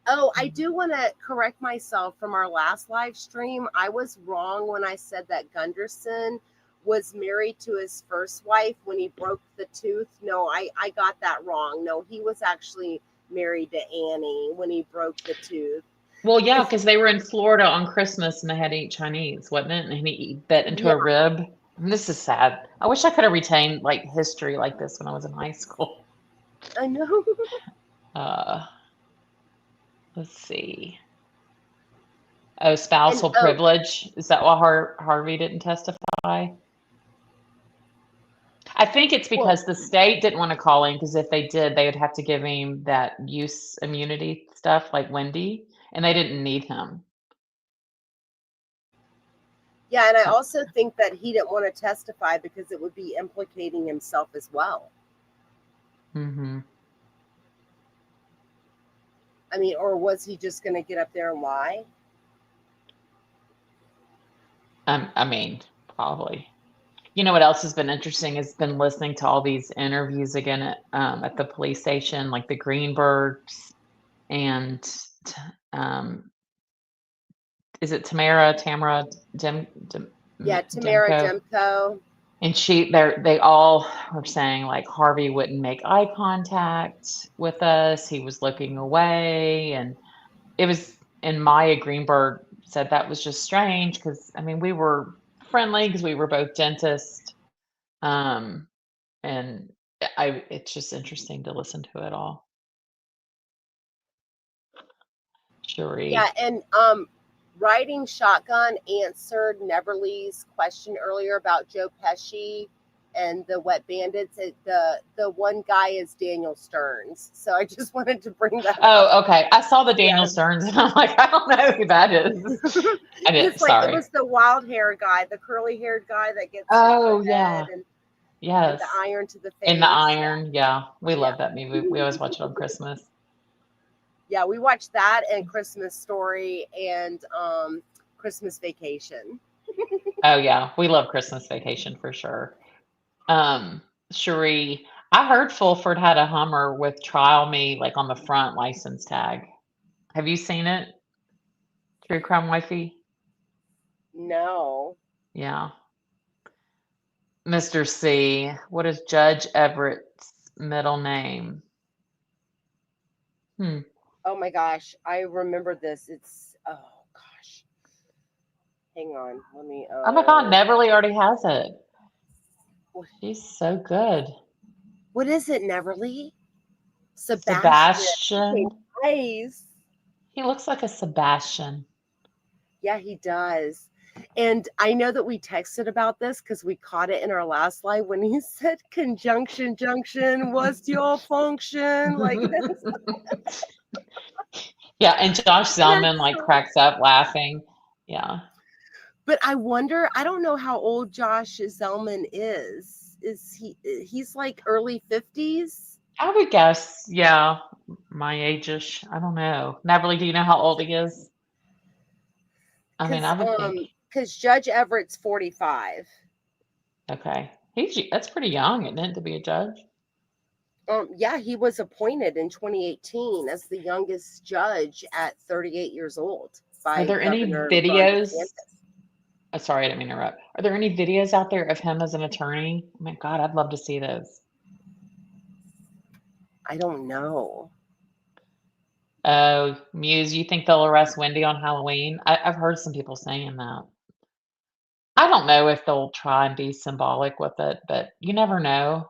Oh, I do want to correct myself from our last live stream. I was wrong when I said that Gunderson was married to his first wife when he broke the tooth. No, I got that wrong. No, he was actually married to Annie when he broke the tooth. Well, yeah, because they were in Florida on Christmas and they had to eat Chinese, wasn't it? And he bit into Yeah, a rib. And this is sad. I wish I could have retained like history like this when I was in high school. I know. Let's see. Oh, spousal And privilege. Is that why Harvey didn't testify? I think it's well, because the state didn't want to call him because if they did, they would have to give him that use immunity stuff like Wendy, and they didn't need him. yeah, and I also think that he didn't want to testify because it would be implicating himself as well. Mm-hmm. I mean, or was he just going to get up there and lie? I mean, probably. You know what else has been interesting has been listening to all these interviews again at the police station, like the Greenbergs and is it Tamara Yeah, Tamara Demko? Demko. And they all were saying like Harvey wouldn't make eye contact with us. He was looking away. And Maya Greenberg said that was just strange because I mean we were friendly because we were both dentists. And it's just interesting to listen to it all. Cherie. Yeah, and Riding Shotgun answered Neverly's question earlier about Joe Pesci and the Wet Bandits. The one guy is Daniel Stearns, so I just wanted to bring that up. Oh, okay. I saw the Daniel Stearns, and I'm like, I don't know who that is. I didn't. Sorry. It was the wild hair guy, the curly haired guy that gets oh yeah. and, Yes. and the iron to the face. In the iron, yeah. We love that movie. We always watch it on Christmas. Yeah, we watched that and Christmas Story and Christmas Vacation. Oh yeah, we love Christmas Vacation for sure. Cherie, I heard Fulford had a Hummer with Trial Me like on the front license tag. Have you seen it? True Crime Wifey? No. Yeah. Mr. C, what is Judge Everett's middle name? Oh my gosh, I remember this. It's oh gosh. Hang on, let me. Oh my God, Neverly already has it. She's so good. What is it, Neverly? Sebastian. Nice. He looks like a Sebastian. Yeah, he does. And I know that we texted about this because we caught it in our last live when he said conjunction junction, what's your function? Like this. Yeah, and Josh Zellman like cracks up laughing. Yeah. But I wonder, I don't know how old Josh Zellman is. He's like early 50s? I would guess, yeah, my age-ish. I don't know. Neverly, do you know how old he is? I mean, I would think. Because Judge Everett's 45. Okay. That's pretty young, isn't it, to be a judge? Yeah, he was appointed in 2018 as the youngest judge at 38 years old. Are there any videos? Oh, sorry, I didn't mean to interrupt. Are there any videos out there of him as an attorney? Oh my God, I'd love to see those. I don't know. Oh, Muse, you think they'll arrest Wendy on Halloween? I've heard some people saying that. I don't know if they'll try and be symbolic with it, but you never know.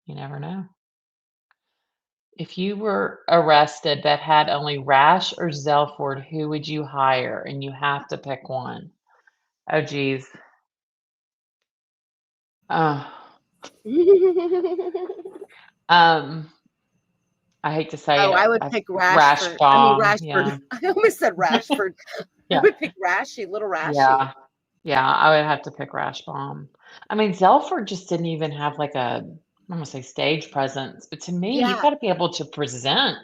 You never know. If you were arrested that had only Rash or Zelford, who would you hire? And you have to pick one. Oh, geez. Uh, Oh, um, I hate to say I it, would pick rash Rashford. I mean bomb. Rashford. Yeah, I almost said Rashford. I yeah, would pick Rashy, little Rashy. yeah, yeah. I would have to pick rash bomb. I mean, Zelford just didn't even have like a, I'm gonna say stage presence, but to me, you've Yeah. got to be able to present.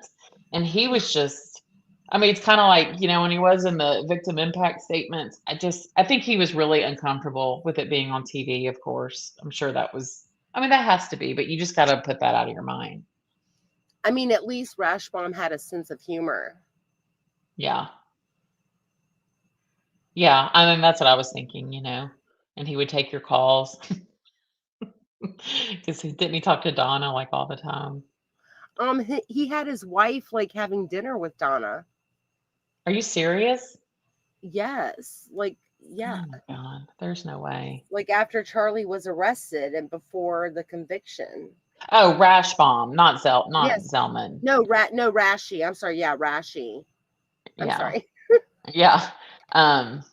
And he was just, I mean, it's kind of like, when he was in the victim impact statements, I think he was really uncomfortable with it being on TV, of course. I'm sure that was, I mean, that has to be, but you just got to put that out of your mind. I mean, at least Rashbaum had a sense of humor. Yeah. Yeah. I mean, that's what I was thinking, and he would take your calls because didn't he talk to Donna like all the time? He had his wife like having dinner with Donna. Are you serious? Yes, like yeah, Oh my God. There's no way. like after Charlie was arrested and before the conviction. Oh, Rash Bomb, not Yes. Zellman. No Rashi. I'm sorry. Yeah, Rashi. I'm Yeah. sorry. Yeah. Um,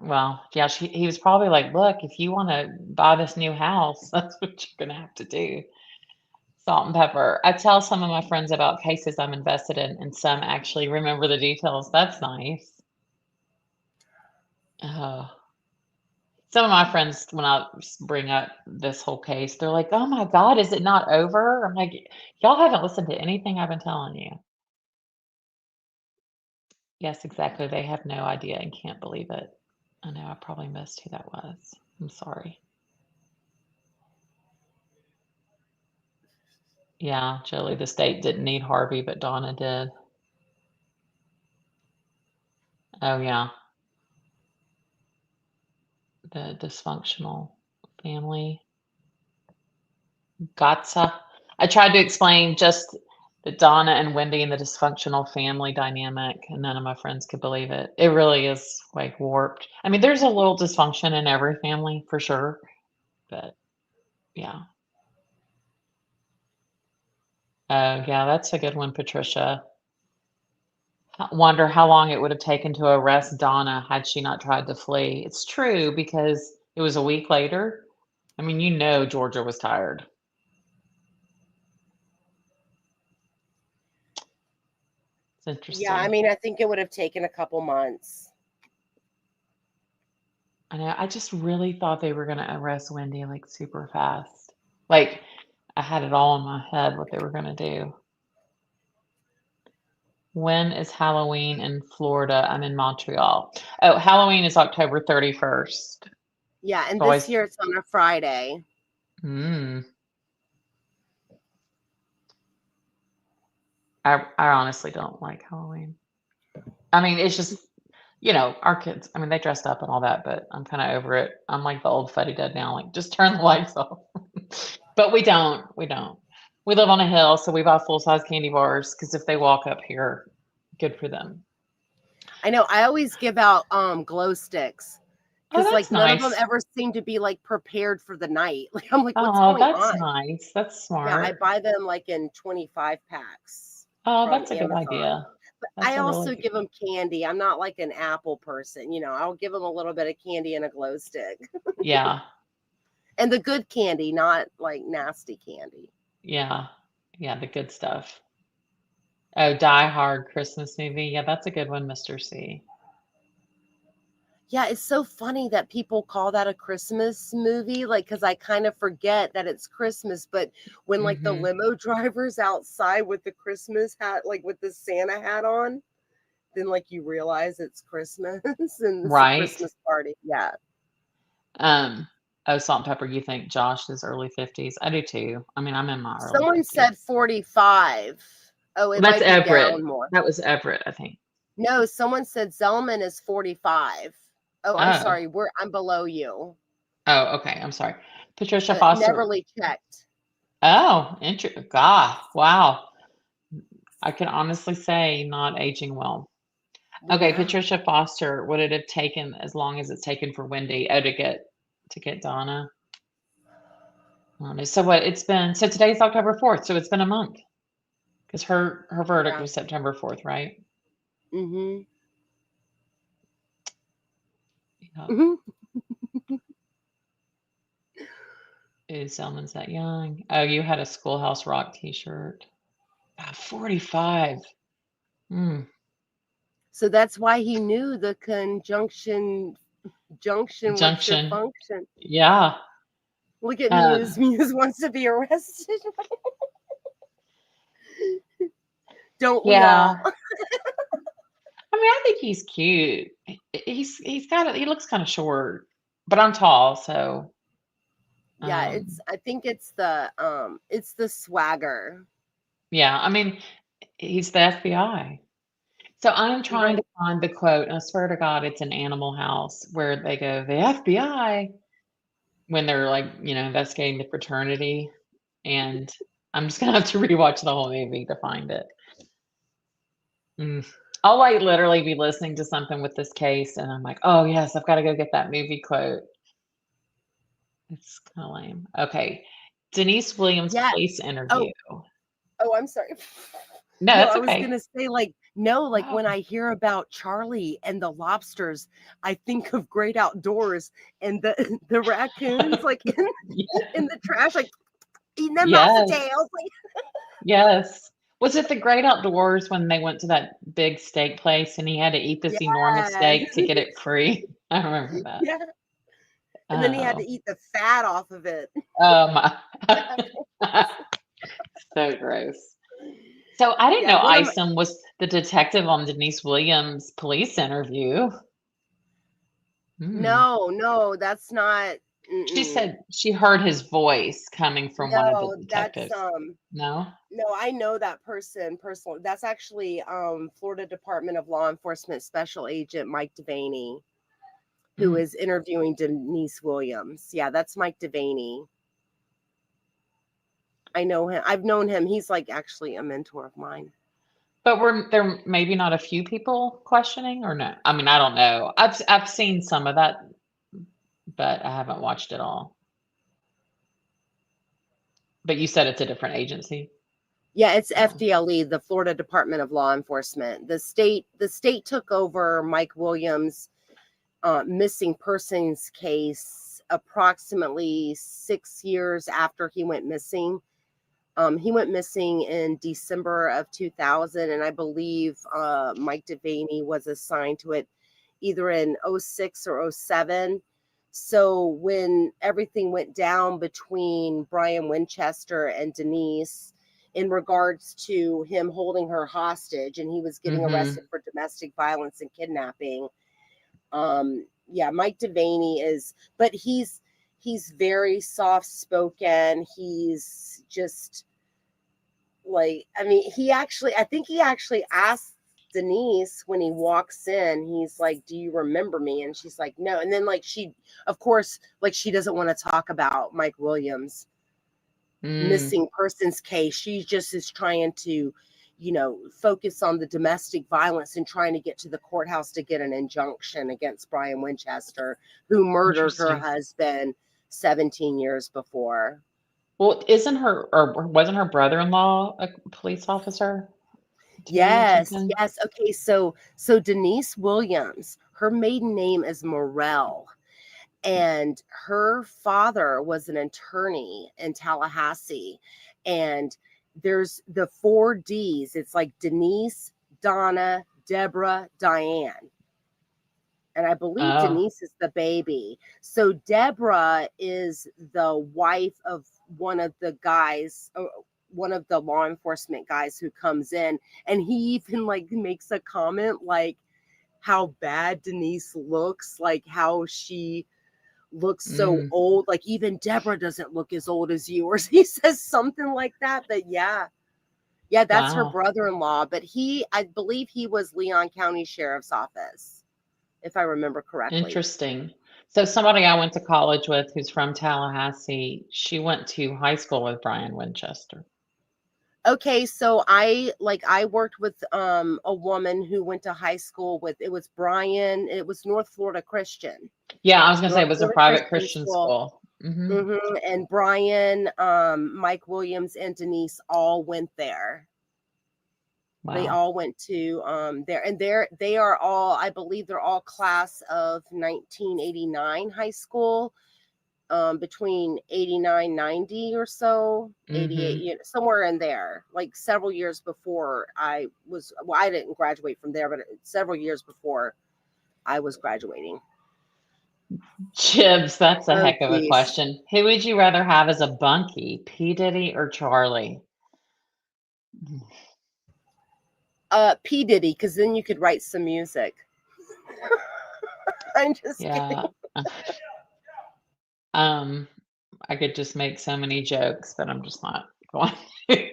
well, yeah, he was probably like, look, if you want to buy this new house, that's what you're going to have to do. Salt and pepper. I tell some of my friends about cases I'm invested in, and some actually remember the details. That's nice. Uh, some of my friends, when I bring up this whole case, they're like, oh my God, is it not over? I'm like, y'all haven't listened to anything I've been telling you. Yes, exactly. They have no idea and can't believe it. I know I probably missed who that was. I'm sorry. Yeah, Jolie, the state didn't need Harvey, but Donna did. Oh, yeah. The dysfunctional family. Gotcha. I tried to explain just that Donna and Wendy and the dysfunctional family dynamic, and none of my friends could believe it. It really is like warped. I mean, there's a little dysfunction in every family for sure, but yeah. Oh, yeah, that's a good one, Patricia. Wonder how long it would have taken to arrest Donna had she not tried to flee. It's true because it was a week later. I mean, Georgia was tired. It's Yeah, I interesting. mean, I think it would have taken a couple months. I know. I just really thought they were going to arrest Wendy like super fast. Like I had it all in my head what they were going to do. When is Halloween in Florida? I'm in Montreal. Oh, Halloween is October 31st. Yeah, It's and this always, year it's on a Friday. mm, I honestly don't like Halloween. I mean, it's just, our kids, I mean, they dressed up and all that, but I'm kind of over it. I'm like the old fuddy dud now, like just turn the lights off. But we don't. We don't. We live on a hill, so we buy full-size candy bars because if they walk up here, good for them. I know. I always give out glow sticks Oh, because that's like none of them nice. ever seem to be like prepared for the night. Like I'm like, what's Oh, going that's on? nice. That's Yeah, I smart. buy them like in 25 packs Oh, from that's a good Amazon. idea. But That's I a really also good. give them candy. I'm not like an apple person, I'll give them a little bit of candy and a glow stick. Yeah, And the good candy, not like nasty candy. yeah, yeah, the good stuff. Oh, Die Hard Christmas movie. Yeah, that's a good one, Mr. C. Yeah, it's so funny that people call that a Christmas movie, like, because I kind of forget that it's Christmas. But when, like, the Mm-hmm. limo driver's outside with the Christmas hat, like, with the Santa hat on, then, like, you realize it's Christmas and it's a Right. Christmas party. Yeah. Um, oh, Salt and Pepper, you think Josh is early 50s? I do too. I mean, I'm in my early Someone 50s. said 45. Oh, it That's might be Everett. down more. That was Everett, I think. No, someone said Zellman is 45. Oh, I'm Oh. sorry. I'm below you. Oh, okay. I'm sorry. Patricia Foster. Neverly checked. Oh, interesting. God, wow. I can honestly say not aging well. Well, Okay, yeah. Patricia Foster, would it have taken as long as it's taken for Wendy? Oh, to get Donna. I don't know. So what? So today's October 4th, so it's been a month because her verdict Yeah. was September 4th, right? Mm-hmm. Yeah. Mm-hmm. Ooh, Selman's that young. Oh, you had a Schoolhouse Rock t-shirt. 45. Mm. So that's why he knew the junction with your Junction. function. Yeah. Look at Uh, Muse. Muse wants to be arrested. Don't we all? yeah. I mean, I think he's cute. He looks kind of short, but I'm tall, so Yeah, um I think it's the swagger. yeah, I mean, he's the FBI. So I'm trying Right. to find the quote, and I swear to God, it's in Animal House where they go, the FBI, when they're like, investigating the fraternity. And I'm just gonna have to rewatch the whole movie to find it. Mm. I'll like literally be listening to something with this case, and I'm like, oh yes, I've got to go get that movie quote. It's kind of lame. Okay. Denise Williams' Yeah. police interview. Oh, I'm sorry. No, No, that's I was okay. gonna say no, Oh, when I hear about Charlie and the lobsters, I think of Great Outdoors and the the raccoons in the trash, eating them lobster yes. tails. Yes. Was it the Great Outdoors when they went to that big steak place and he had to eat this enormous Yes. steak to get it free? I remember that. Yeah. And then he had to Oh. eat the fat off of it. Oh my. So gross. So I didn't Yeah, know one of my Isom was the detective on Denise Williams' police interview. Hmm. no, that's not. She Mm-mm. said she heard his voice coming from one of the No, that's detectives. No? no, I know that person personally. That's actually Florida Department of Law Enforcement Special Agent Mike Devaney, who Mm. is interviewing Denise Williams. Yeah, that's Mike Devaney. I know him. I've known him. He's actually a mentor of mine. But were there maybe not a few people questioning or no? I mean, I don't know. I've seen some of that, but I haven't watched it all. But you said it's a different agency? Yeah, it's Oh. FDLE, the Florida Department of Law Enforcement. The state took over Mike Williams' missing persons case approximately 6 years after he went missing. He went missing in December of 2000, and I believe Mike Devaney was assigned to it either in '06 or '07. So when everything went down between Brian Winchester and Denise in regards to him holding her hostage and he was getting arrested Mhm. for domestic violence and kidnapping, yeah, Mike Devaney but he's very soft spoken. He's just I mean, I think he actually asked Denise when he walks in, he's like, do you remember me? And she's like, no. And then of course, she doesn't want to talk about Mike Williams Mm. missing persons case. She just is trying to, focus on the domestic violence and trying to get to the courthouse to get an injunction against Brian Winchester, who murdered her Interesting. husband 17 years before. Well, isn't her or wasn't her brother-in-law a police officer too or Yes, something? yes. Okay, so Denise Williams, her maiden name is Morell, and her father was an attorney in Tallahassee. And there's the 4 Ds. It's like Denise, Donna, Deborah, Diane. And I believe Oh. Denise is the baby. So Deborah is the wife of one of the guys, one of the law enforcement guys who comes in, and he even makes a comment how bad Denise looks, how she looks so Mm. old. Even Deborah doesn't look as old as you, or he says something like that. But yeah, that's her Wow. brother-in-law. But I believe he was Leon County Sheriff's Office, if I remember correctly. Interesting. So somebody I went to college with who's from Tallahassee, she went to high school with Brian Winchester. Okay, so I worked with a woman who went to high school with, it was Brian, it was North Florida Christian. Yeah, I was gonna say North it was a Florida private Christian Christian School. school. Mhm. And Brian, Mike Williams, and Denise all went there. They Wow. all went to there, and they are all, I believe they're all class of 1989 high school. between 89, 90 or so, 88, Mm-hmm. somewhere in there, like several years before I was, well, I didn't graduate from there, but several years before I was graduating. Chibs, that's a Oh, heck of a geez. question. Who would you rather have as a bunkie, P. Diddy or Charlie? P. Diddy, because then you could write some music. I'm just kidding. Yeah. Um, I could just make so many jokes, but I'm just not going to.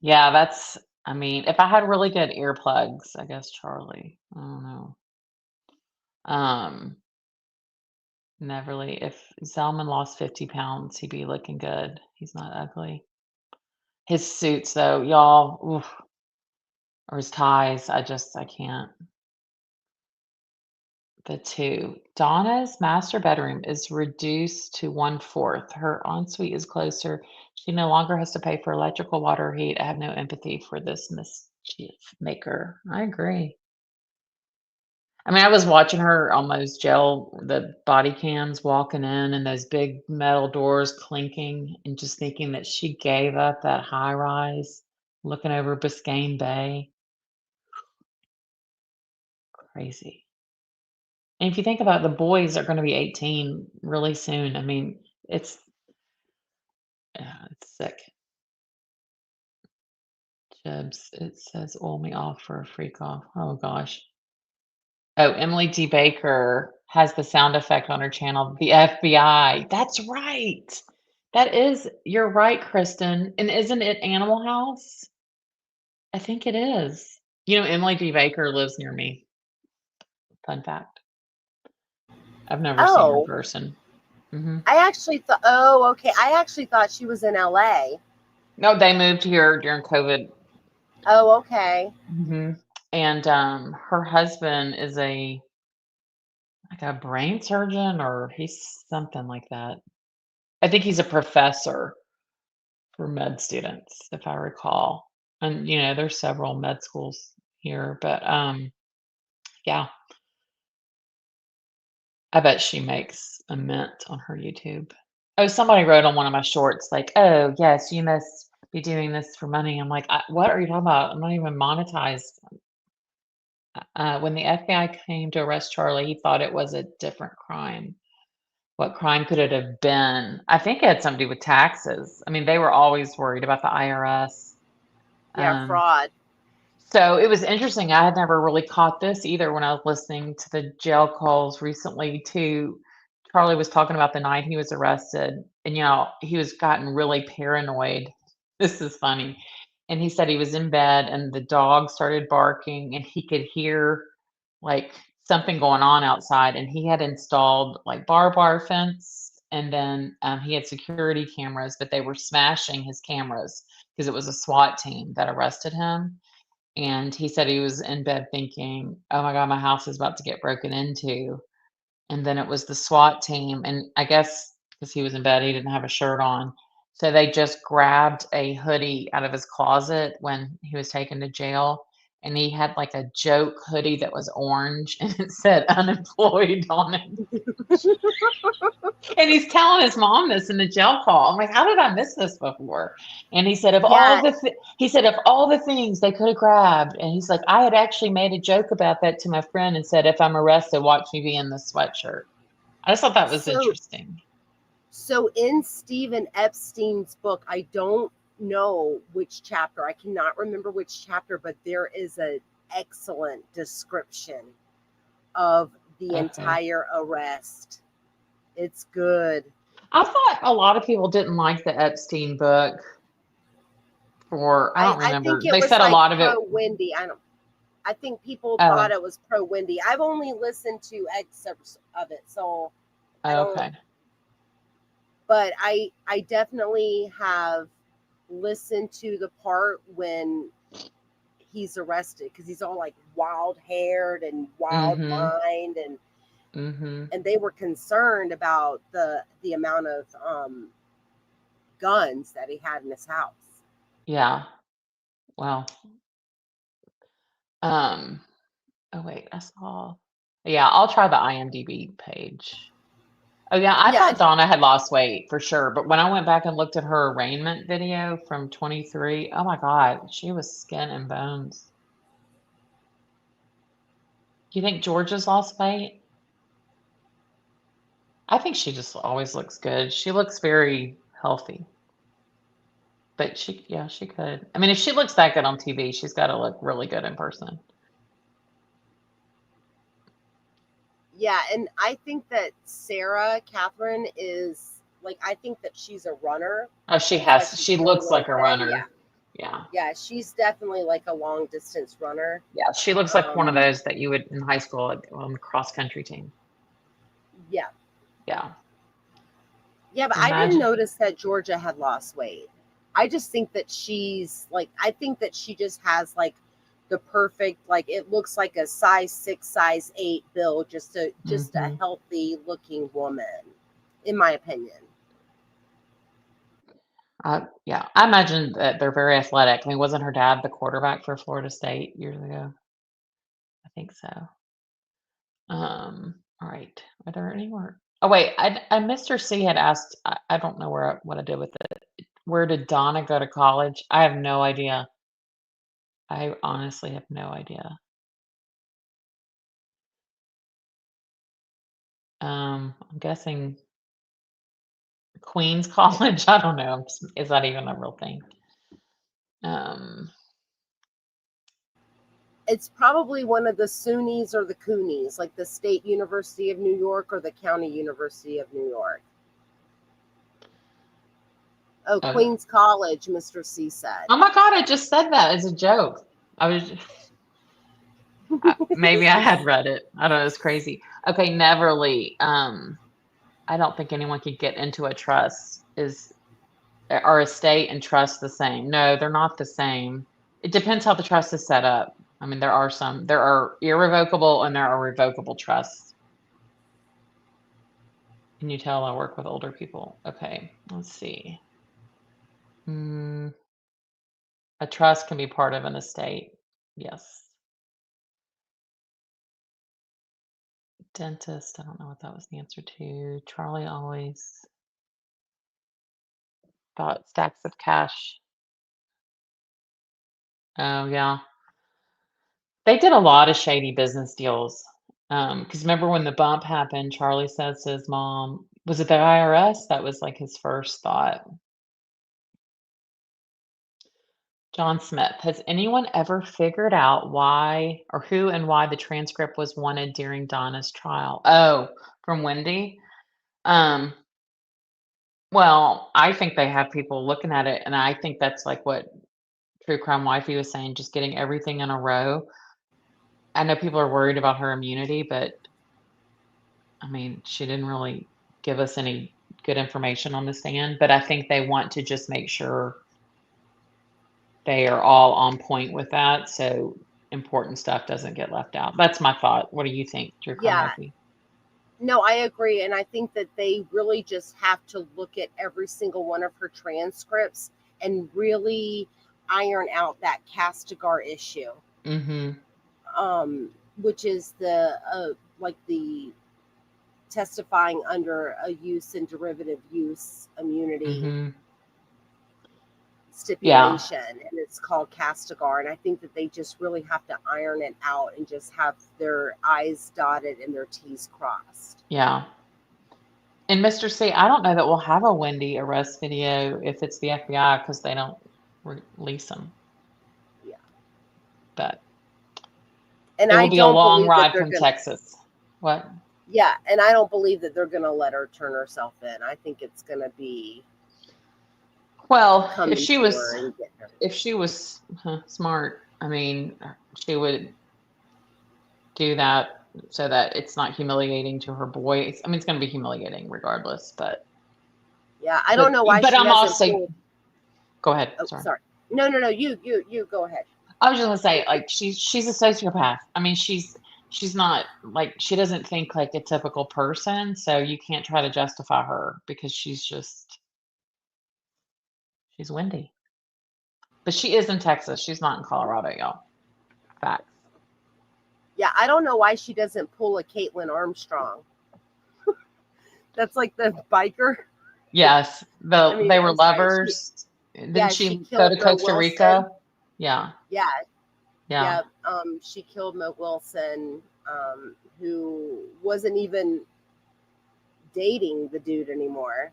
Yeah, I mean, if I had really good earplugs, I guess Charlie. I don't know. Um, Neverly, if Zalman lost 50 pounds, he'd be looking good. He's not ugly. His suits, though, y'all, oof, or his ties, I can't. The two. Donna's master bedroom is reduced to 1/4. Her ensuite is closer. She no longer has to pay for electrical, water, heat. I have no empathy for this mischief maker. I agree. I mean, I was watching her on those the body cams walking in and those big metal doors clinking and just thinking that she gave up that high rise looking over Biscayne Bay. Crazy. And if you think about it, the boys are going to be 18 really soon. I mean, it's yeah, it's sick. Jibs, it says oil me off for a freak off. Oh gosh. Oh, Emily D. Baker has the sound effect on her channel, the FBI. That's right. You're right, Kristen. And isn't it Animal House? I think it is. Emily D. Baker lives near me. Fun fact. I've never seen her in Oh, person. Hmm. I actually thought, oh, okay. I actually thought she was in LA. No, they moved here during COVID. Oh, okay. Hmm. And her husband is like a brain surgeon, or he's something like that. I think he's a professor for med students, if I recall. And there's several med schools here, but yeah, I bet she makes a mint on her YouTube. Oh, somebody wrote on one of my shorts like, "Oh, yes, you must be doing this for money." I'm like, "What are you talking about? I'm not even monetized." When the FBI came to arrest Charlie, he thought it was a different crime. What crime could it have been? I think it had something to do with taxes. I mean, they were always worried about the IRS. Yeah, Um, fraud. So it was interesting. I had never really caught this either when I was listening to the jail calls recently too. Charlie was talking about the night he was arrested, and he was gotten really paranoid. This is funny. And he said he was in bed and the dog started barking and he could hear like something going on outside, and he had installed like barbed wire fence, and then he had security cameras, but they were smashing his cameras because it was a SWAT team that arrested him. And he said he was in bed thinking, "Oh my god, my house is about to get broken into." And then it was the SWAT team, and I guess because he was in bed, he didn't have a shirt on. So they just grabbed a hoodie out of his closet when he was taken to jail, and he had like a joke hoodie that was orange and it said unemployed on it. And he's telling his mom this in the jail call. I'm like, how did I miss this before? And he said, Yeah. of all the things they could have grabbed, and he's like, I had actually made a joke about that to my friend and said, if I'm arrested, watch me be in this sweatshirt. I just thought that was So, interesting. so in Stephen Epstein's book, I don't know which chapter. I cannot remember which chapter, but there is an excellent description of the Okay. entire arrest. It's good. I thought a lot of people didn't like the Epstein book I don't I think remember. it They was said a like lot of it. pro Wendy. I think people thought Oh, it was pro Wendy. I've only listened to excerpts of it, so I don't. okay. But I definitely have listened to the part when he's arrested because he's all like wild haired and wild Mm-hmm. mind, Mm-hmm. and they were concerned about the amount of guns that he had in his house. Yeah. Well, um, oh wait, I saw. Yeah, I'll try the IMDb page. Oh yeah, I Yeah, thought Donna had lost weight for sure, but when I went back and looked at her arraignment video from 23, oh my God, she was skin and bones. Do you think Georgia's lost weight? I think she just always looks good. She looks very healthy. But yeah, she could. I mean, if she looks that good on TV, she's got to look really good in person. yeah, and I think that Sarah Catherine is like, I think that she's a runner. Oh, That's why she's she really, looks really like a fit. Yeah, runner. Yeah. yeah, she's definitely like a long distance runner. Yeah, she looks like one of those that you would in high school on the cross country team. Yeah, Yeah. yeah, but I didn't notice that Georgia had lost weight. I just think that she's like, I think that she just has like the perfect, like, it looks like a size 6, size 8 build, just a healthy looking woman, in my opinion. Yeah, I imagine that they're very athletic. I mean, wasn't her dad the quarterback for Florida State years ago? I think so. All right. Are there any more? Oh wait, Mr. C had asked. I don't know what I did with it. Where did Donna go to college? I have no idea. I honestly have no idea. I'm guessing Queens College. I don't know. Is that even a real thing? It's probably one of the SUNYs or the CUNYs, like the State University of New York or the County University of New York. Oh, Queens College, Mr. C said. Oh my God, I just said that as a joke. I was maybe I had read it. I don't know, it's crazy. Okay, Neverly. I don't think anyone could get into a trust. Are estate and trust the same? No, they're not the same. It depends how the trust is set up. I mean, there are irrevocable and there are revocable trusts. Can you tell I work with older people? Okay, let's see. A trust can be part of an estate. Yes. Dentist, I don't know what that was the answer to. Charlie always thought stacks of cash. Oh, yeah. They did a lot of shady business deals. Because remember when the bump happened, Charlie says to his mom, was it the IRS? That was like his first thought. John Smith, has anyone ever figured out why or who and why the transcript was wanted during Donna's trial? Oh, from Wendy? Um, well, I think they have people looking at it, and I think that's like what True Crime Wifey was saying, just getting everything in a row. I know people are worried about her immunity, but I mean, she didn't really give us any good information on the stand, but I think they want to just make sure they are all on point with that, so important stuff doesn't get left out. That's my thought. What do you think, True Crime Yeah. Wifey? No, I agree. And I think that they really just have to look at every single one of her transcripts and really iron out that Castigar issue. Which is the testifying under a use and derivative use immunity stipulation, and it's called Castigar. And I think that they just really have to iron it out and just have their I's dotted and their T's crossed. Yeah. And Mr. C, I don't know that we'll have a Wendy arrest video if it's the FBI because they don't release them. Yeah. But and it will I be a long ride from Texas. What? Yeah, and I don't believe that they're going to let her turn herself in. I think it's going to be if she was smart, I mean, she would do that so that it's not humiliating to her boy. I mean, it's going to be humiliating regardless, but yeah, I don't know why. But I'm also. Go ahead. Oh, sorry. No. You go ahead. I was just gonna say, like, she's a sociopath. I mean, she's not like, she doesn't think like a typical person, so you can't try to justify her because she's Wendy. But she is in Texas. She's not in Colorado, y'all. Facts. Yeah, I don't know why she doesn't pull a Caitlin Armstrong. That's like the biker. Yes, I mean, they were I'm sorry. lovers. Didn't She she go killed to Mo Costa Wilson. Rica? Yeah, Yeah, yeah, yeah. She killed Mo Wilson, who wasn't even dating the dude anymore.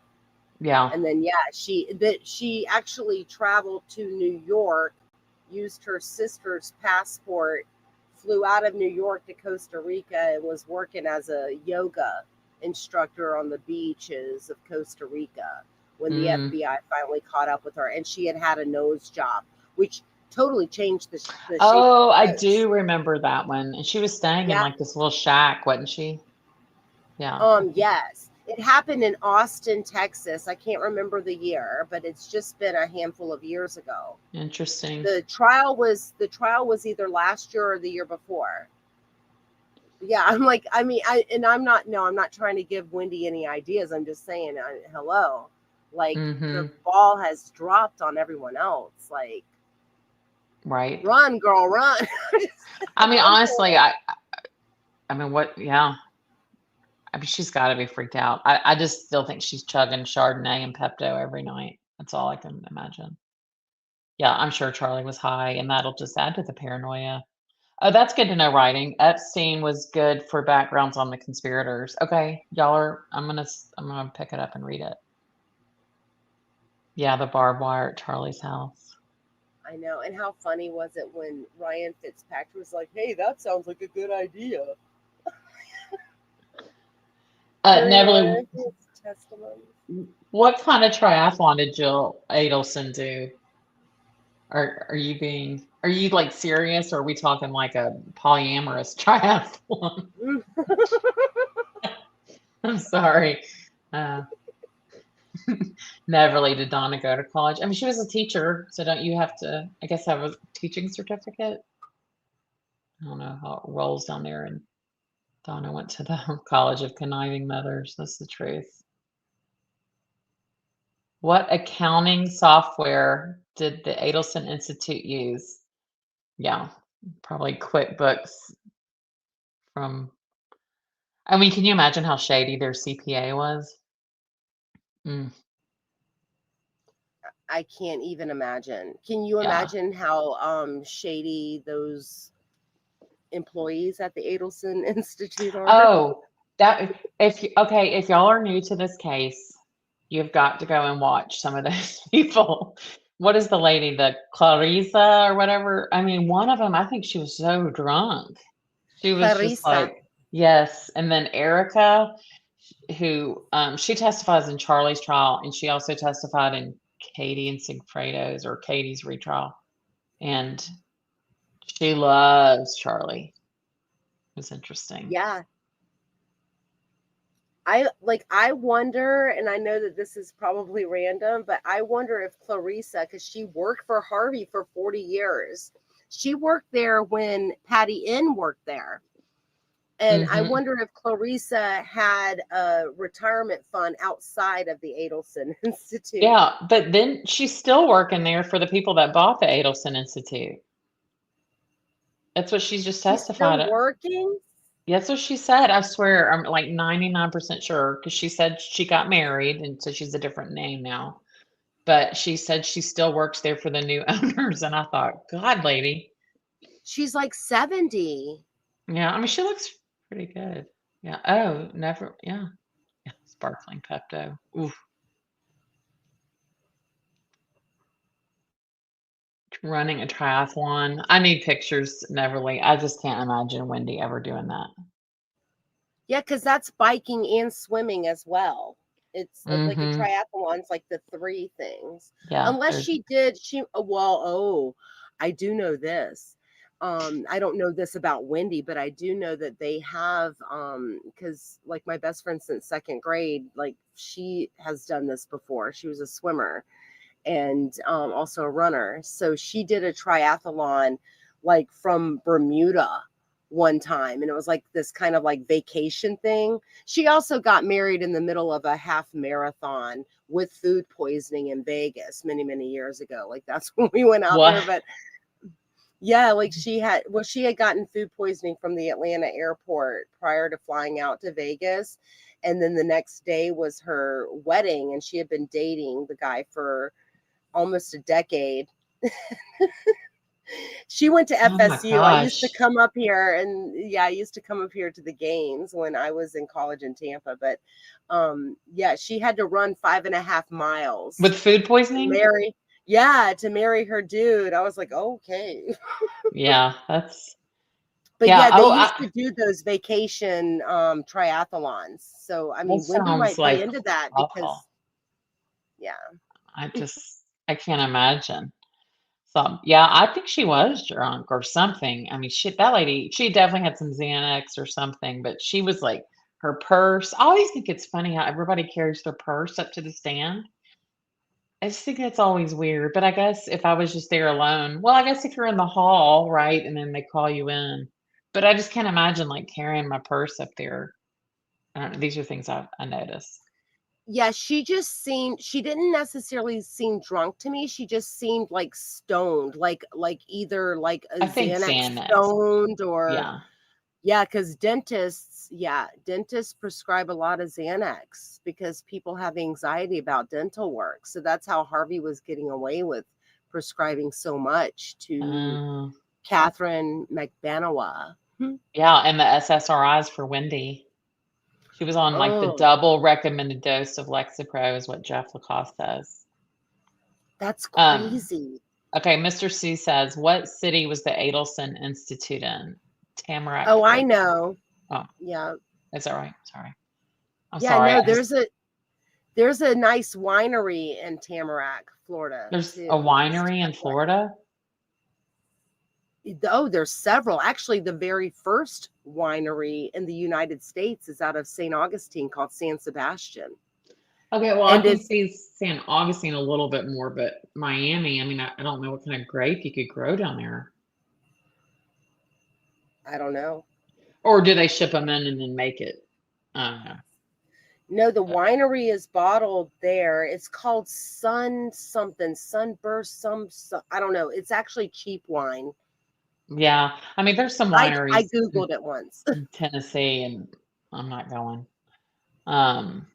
yeah, And then she actually traveled to New York, used her sister's passport, flew out of New York to Costa Rica, and was working as a yoga instructor on the beaches of Costa Rica when the mm. FBI finally caught up with her. And she had a nose job, which totally changed the shape of Oh, the I coast. do remember that one. And she was staying in Yeah. like this little shack, wasn't she? Yeah. Okay. Yes. It happened in Austin, Texas. I can't remember the year, but it's just been a handful of years ago. Interesting. The trial was either last year or the year before. Yeah, I'm like, I mean, I'm not trying to give Wendy any ideas. I'm just saying, hello, like the Mm-hmm. ball has dropped on everyone else. Like, Right. run, girl, run. I mean, Run for honestly, it. I mean, what? Yeah. I mean, she's got to be freaked out. I just still think she's chugging Chardonnay and Pepto every night. That's all I can imagine. Yeah, I'm sure Charlie was high, and that'll just add to the paranoia. Oh, that's good to know, writing. Epstein was good for backgrounds on the conspirators. Okay, y'all are, I'm gonna pick it up and read it. Yeah, the barbed wire at Charlie's house. I know. And how funny was it when Ryan Fitzpatrick was like, "Hey, that sounds like a good idea." During Neverly, Ryan Fitz's testimony. what kind of triathlon did Jill Adelson do? Are you like serious, or are we talking like a polyamorous triathlon? I'm sorry. Uh, Neverly, did Donna go to college? I mean, she was a teacher, so don't you have to, I guess, have a teaching certificate? I don't know how it rolls down there. And Donna went to the College of Conniving Mothers. That's the truth. What accounting software did the Adelson Institute use? Yeah, probably QuickBooks from, I mean, can you imagine how shady their CPA was? Mm, I can't even imagine. Can you yeah. imagine how shady those employees at the Adelson Institute are? Oh, that okay, if y'all are new to this case, you've got to go and watch some of those people. What is the lady, the Clarissa or whatever? I mean, one of them, I think she was so drunk. She was just Clarissa. like, yes. And then Erica, who she testifies in Charlie's trial, and she also testified in Katie and Sigfredo's or Katie's retrial. And she loves Charlie. It was interesting. Yeah. I wonder, and I know that this is probably random, but I wonder if Clarissa, because she worked for Harvey for 40 years. She worked there when Patty N worked there. And I Hmm. wonder if Clarissa had a retirement fund outside of the Adelson Institute. Yeah, but then she's still working there for the people that bought the Adelson Institute. That's what she's just She's still testified. working. That's what she said. I swear, I'm like 99% sure because she said she got married and so she's a different name now. But she said she still works there for the new owners. And I thought, God, lady. She's like 70. Yeah, I mean, she looks pretty good. Yeah. Oh, never. Yeah. Yeah. Sparkling Pepto. Oof. Running a triathlon. I need pictures, Neverly. I just can't imagine Wendy ever doing that. Yeah, because that's biking and swimming as well. It's like a Mm-hmm. triathlon. It's like the three things. Yeah. Unless There's. I do know this. I don't know this about Wendy, but I do know that they have because like my best friend since second grade, like she has done this before. She was a swimmer and also a runner. So she did a triathlon like from Bermuda one time. And it was like this kind of like vacation thing. She also got married in the middle of a half marathon with food poisoning in Vegas many, many years ago. Like that's when we went out there. What? But Yeah, like she had gotten food poisoning from the Atlanta airport prior to flying out to Vegas. And then the next day was her wedding, and she had been dating the guy for almost a decade. She went to Oh my FSU. I used to gosh. come up here, and yeah, I used to come up here to the games when I was in college in Tampa. But yeah, she had to run 5.5 miles With food to poisoning? to marry her dude. I was like, okay. Yeah, that's But yeah. yeah, they Oh, used to do those vacation triathlons. So I that mean, Wendy sounds might be like into that awful. because yeah. I can't imagine. So yeah, I think she was drunk or something. I mean, shit, that lady, she definitely had some Xanax or something, but she was like her purse. I always think it's funny how everybody carries their purse up to the stand. I just think that's always weird. But I guess if I was just there alone, well, I guess if you're in the hall, right, and then they call you in. But I just can't imagine like carrying my purse up there. I don't know. These are things I notice. Yeah, she didn't necessarily seem drunk to me. She just seemed like stoned, like either like a I think Xanax Xanax. stoned or Yeah. yeah, because dentists prescribe a lot of Xanax because people have anxiety about dental work. So that's how Harvey was getting away with prescribing so much to Uh, Catherine McBanawa. yeah, and the SSRIs for Wendy. She was on like the Oh, double recommended dose of Lexapro is what Jeff Lacoste says. that's Um, crazy. okay, Mr. C says, what city was the Adelson Institute in? Tamarack, Oh, I Florida. know. Oh, Yeah. is that right? Sorry. I'm Yeah, sorry. no, there's a nice winery in Tamarack, Florida, There's a too. Just winery in Florida. oh, there's several. Actually, the very first winery in the United States is out of St. Augustine called San Sebastian. Okay, well, I And can it's see San Augustine a little bit more, but Miami, I mean, I don't know what kind of grape you could grow down there. I don't know. Or do they ship them in and then make it? I don't know. No, the winery is bottled there. It's called Sun something, Sunburst, I don't know. It's actually cheap wine. Yeah, I mean, there's some I wineries Googled it once. in Tennessee, and I'm not going. Um,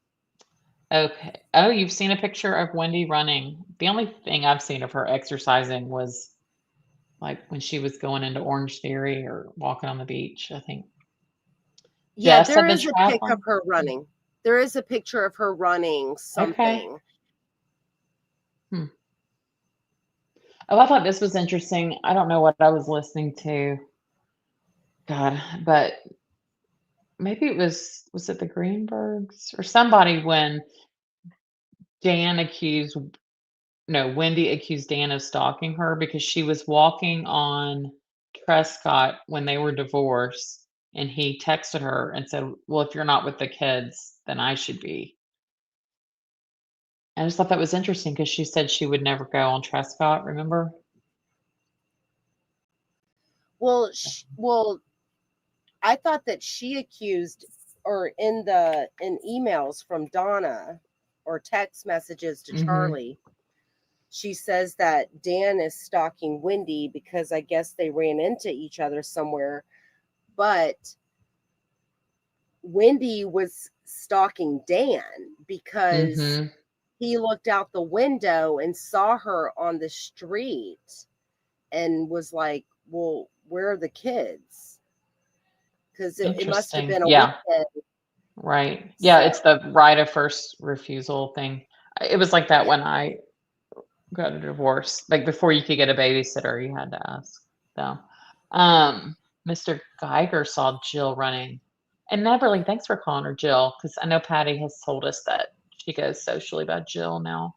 okay. Oh, you've seen a picture of Wendy running. The only thing I've seen of her exercising was like when she was going into Orange Theory or walking on the beach, I think. Yeah, Jess there said the is a pic of triathlon. her running. There is a picture of her running Okay. something. Hmm. Oh, I thought this was interesting. I don't know what I was listening to. God, but maybe was it the Greenbergs or somebody when Dan accused no, Wendy accused Dan of stalking her because she was walking on Trescott when they were divorced, and he texted her and said, "Well, if you're not with the kids, then I should be." I just thought that was interesting because she said she would never go on Trescott, remember? Well, I thought that she accused, or in emails from Donna or text messages to Mhm. Charlie, she says that Dan is stalking Wendy because I guess they ran into each other somewhere, but Wendy was stalking Dan because Mhm. he looked out the window and saw her on the street and was like, well, where are the kids? Because it must have Interesting. been a Yeah, weekend. right. Yeah, So it's the right of first refusal thing. It was like that when I got a divorce. Like before you could get a babysitter, you had to ask. So, um, Mr. Geiger saw Jill running. And Neverly, thanks for calling her Jill, because I know Patty has told us that she goes socially by Jill now.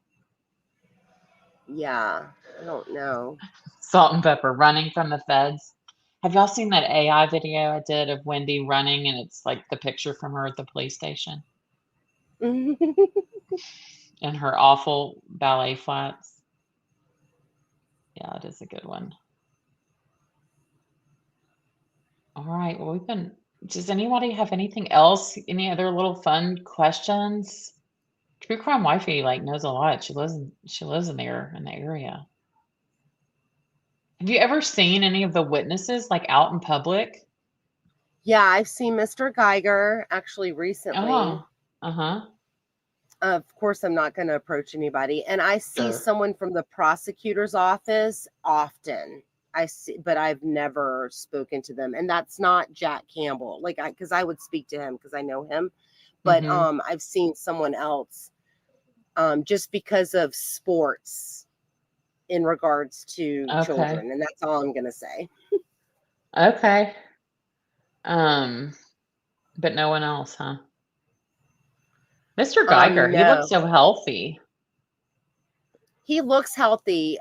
yeah, I don't know. Salt and Pepper running from the feds. Have y'all seen that AI video I did of Wendy running, and it's like the picture from her at the police station in her awful ballet flats? Yeah, it is a good one. All right. Well, does anybody have anything else? Any other little fun questions? True Crime Wifey like knows a lot. She lives in there in the area. Have you ever seen any of the witnesses like out in public? Yeah, I've seen Mr. Geiger actually recently. Oh, uh-huh. Of course, I'm not going to approach anybody. And I see Sure. someone from the prosecutor's office often. I see, but I've never spoken to them. And that's not Jack Campbell. Like, because I would speak to him because I know him. But Mm-hmm. I've seen someone else just because of sports in regards to Okay. children. And that's all I'm going to say. Okay. Um, but no one else, huh? Mr. Geiger, he looks No, so healthy. he looks healthy.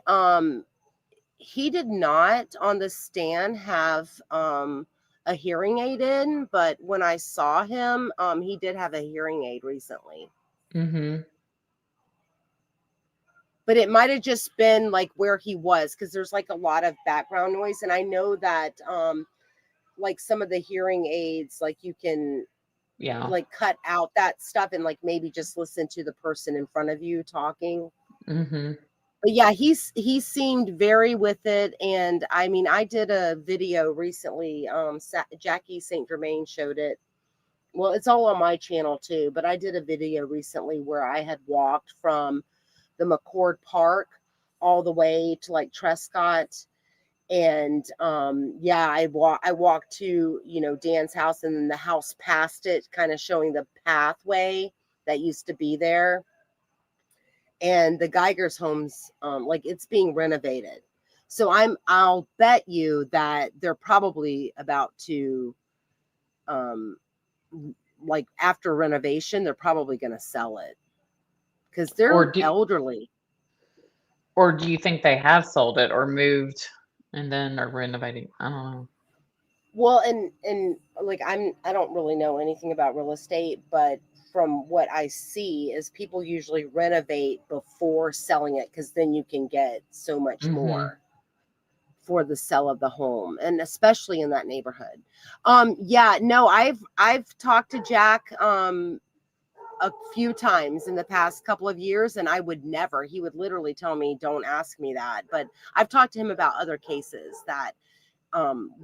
He did not on the stand have a hearing aid in, but when I saw him, he did have a hearing aid recently. Mm-hmm. But it might have just been like where he was, because there's like a lot of background noise. And I know that like some of the hearing aids, like you can Yeah. like cut out that stuff and like maybe just listen to the person in front of you talking. Mm-hmm. But yeah, he seemed very with it. And I mean, I did a video recently. Jackie St. Germain showed it. Well, it's all on my channel too, but I did a video recently where I had walked from the McCord Park all the way to like Trescott. And yeah, I walked to, Dan's house, and then the house past it, kind of showing the pathway that used to be there. And the Geiger's home's like it's being renovated. So I'll bet you that they're probably about to um like after renovation, they're probably going to sell it because Or they're do elderly. or do you think they have sold it or moved and then are renovating? I don't know. Well, and like I don't really know anything about real estate, but from what I see is people usually renovate before selling it because then you can get so much Mm-hmm. more for the sale of the home, and especially in that neighborhood. Yeah, no, I've talked to Jack a few times in the past couple of years, and I would never, he would literally tell me, don't ask me that. But I've talked to him about other cases that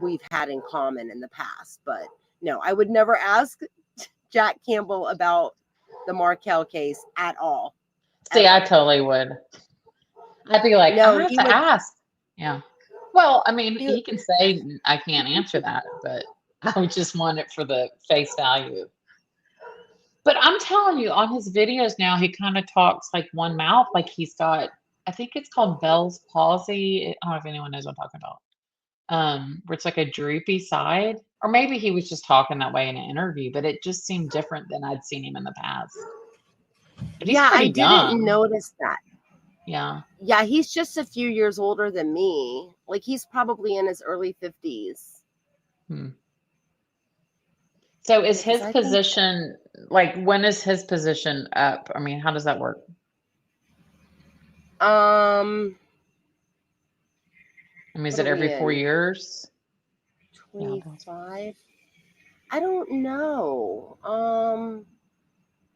we've had in common in the past. But no, I would never ask Jack Campbell about the Markel case at all. See, I Ever. totally would. I'd be like, I No, have he to would ask. Yeah. Well, I mean, he he can say I can't answer that, but I would just want it for the face value. But I'm telling you, on his videos now, he kind of talks like one mouth, like he's got, I think it's called Bell's palsy. I don't know if anyone knows what I'm talking about. Where it's like a droopy side, or maybe he was just talking that way in an interview, but it just seemed different than I'd seen him in the past. But he's Yeah, I pretty didn't young. notice that. Yeah. Yeah, he's just a few years older than me. Like he's probably in his early 50s. Hmm. So is Because his I think position like when is his position up? I mean, how does that work? um I mean, is what it are we every four in? years? Yeah. 25? I don't know.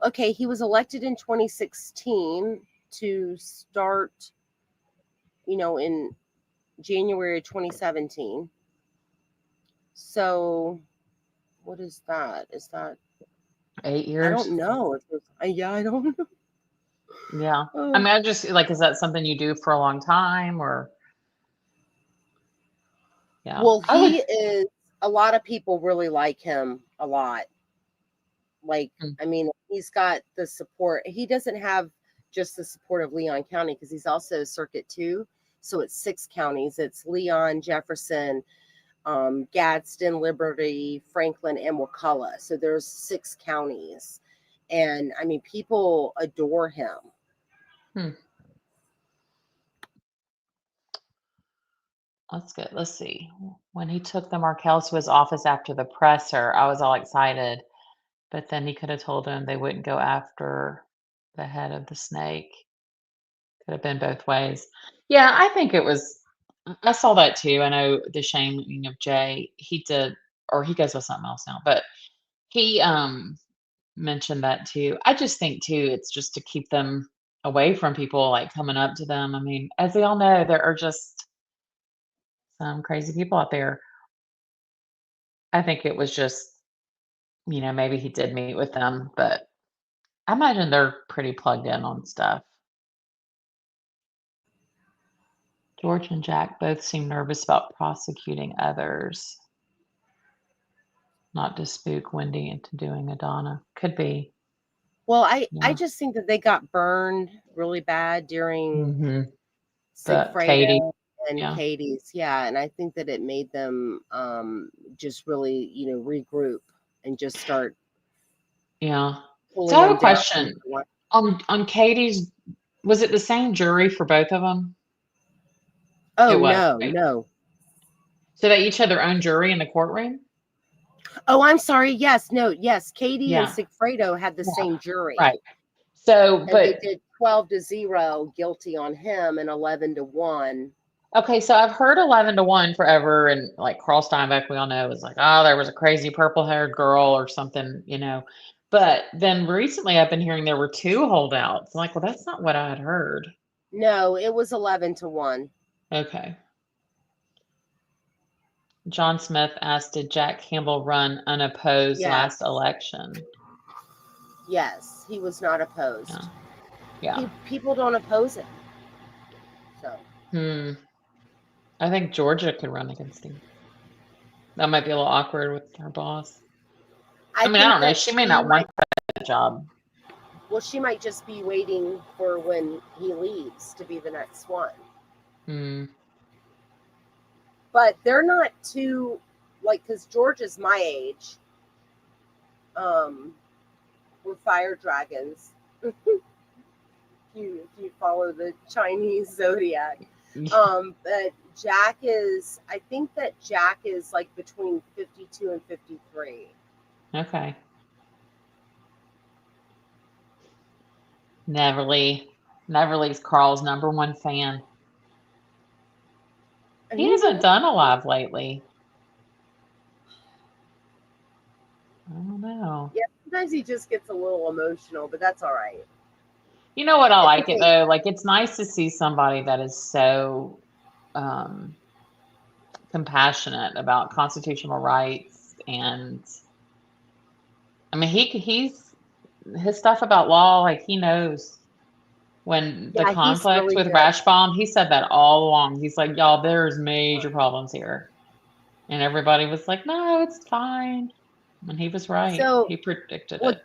Okay, he was elected in 2016 to start, in January 2017. So, what is that? Is that, 8 years? I don't know. Yeah, I don't know. Yeah. I Oh. mean, I just like, is that something you do for a long time or yeah. Well, I would he is, a lot of people really like him a lot. Like, mm, I mean, he's got the support. He doesn't have just the support of Leon County because he's also Circuit 2. So it's 6 counties. It's Leon, Jefferson, Gadsden, Liberty, Franklin, and Wakulla. So there's 6 counties. And I mean, people adore him. hmm, that's good. Let's see. When he took the Markells to his office after the presser, I was all excited, but then he could have told them they wouldn't go after the head of the snake. Could have been both ways. Yeah, I think it was I saw that too. I know the shaming of Jay, he did or he goes with something else now, but he mentioned that too. I just think too, it's just to keep them away from people like coming up to them. I mean, as we all know, there are just some crazy people out there. I think it was just, maybe he did meet with them, but I imagine they're pretty plugged in on stuff. George and Jack both seem nervous about prosecuting others, not to spook Wendy into doing a Donna. Could be. Well, I Yeah. just think that they got burned really bad during Mm-hmm. Katie. Sigfredo and Yeah. Katie's. Yeah, and I think that it made them just really, regroup and just start Yeah. So pulling I have them a down. question. On Katie's, was it the same jury for both of them? Oh, It was, no, right? no. So they each had their own jury in the courtroom? Oh, I'm sorry. Yes, no, yes. Katie and Yeah. Sigfredo had the Yeah. same jury. Right. So, And but they did 12-0 guilty on him and 11-1. okay, so I've heard 11-1 forever, and like Carl Steinbeck, we all know, was like, oh, there was a crazy purple-haired girl or something, But then recently I've been hearing there were 2 holdouts. I'm like, well, that's not what I had heard. No, it was 11-1. Okay. John Smith asked, did Jack Campbell run unopposed last Yes. election? Yes, he was not opposed. Yeah. People don't oppose it. So. I think Georgia could run against him. That might be a little awkward with her boss. I mean, I don't know. She may not want that job. Well, she might just be waiting for when he leaves to be the next one. But they're not too, because George is my age. We're fire dragons. if you follow the Chinese zodiac. But Jack is, I think that Jack is like between 52 and 53. Okay. Neverly's Carl's #1 fan. And He hasn't done a live lately. I don't know. Yeah, sometimes he just gets a little emotional, but that's all right. You know what? I like it though. Like, it's nice to see somebody that is so compassionate about constitutional rights, and I mean, he's his stuff about law. Like, he knows when the conflict really with good. Rashbaum, he said that all along. He's like, y'all, there's major problems here, and everybody was like, no, it's fine. And he was right. So he predicted it.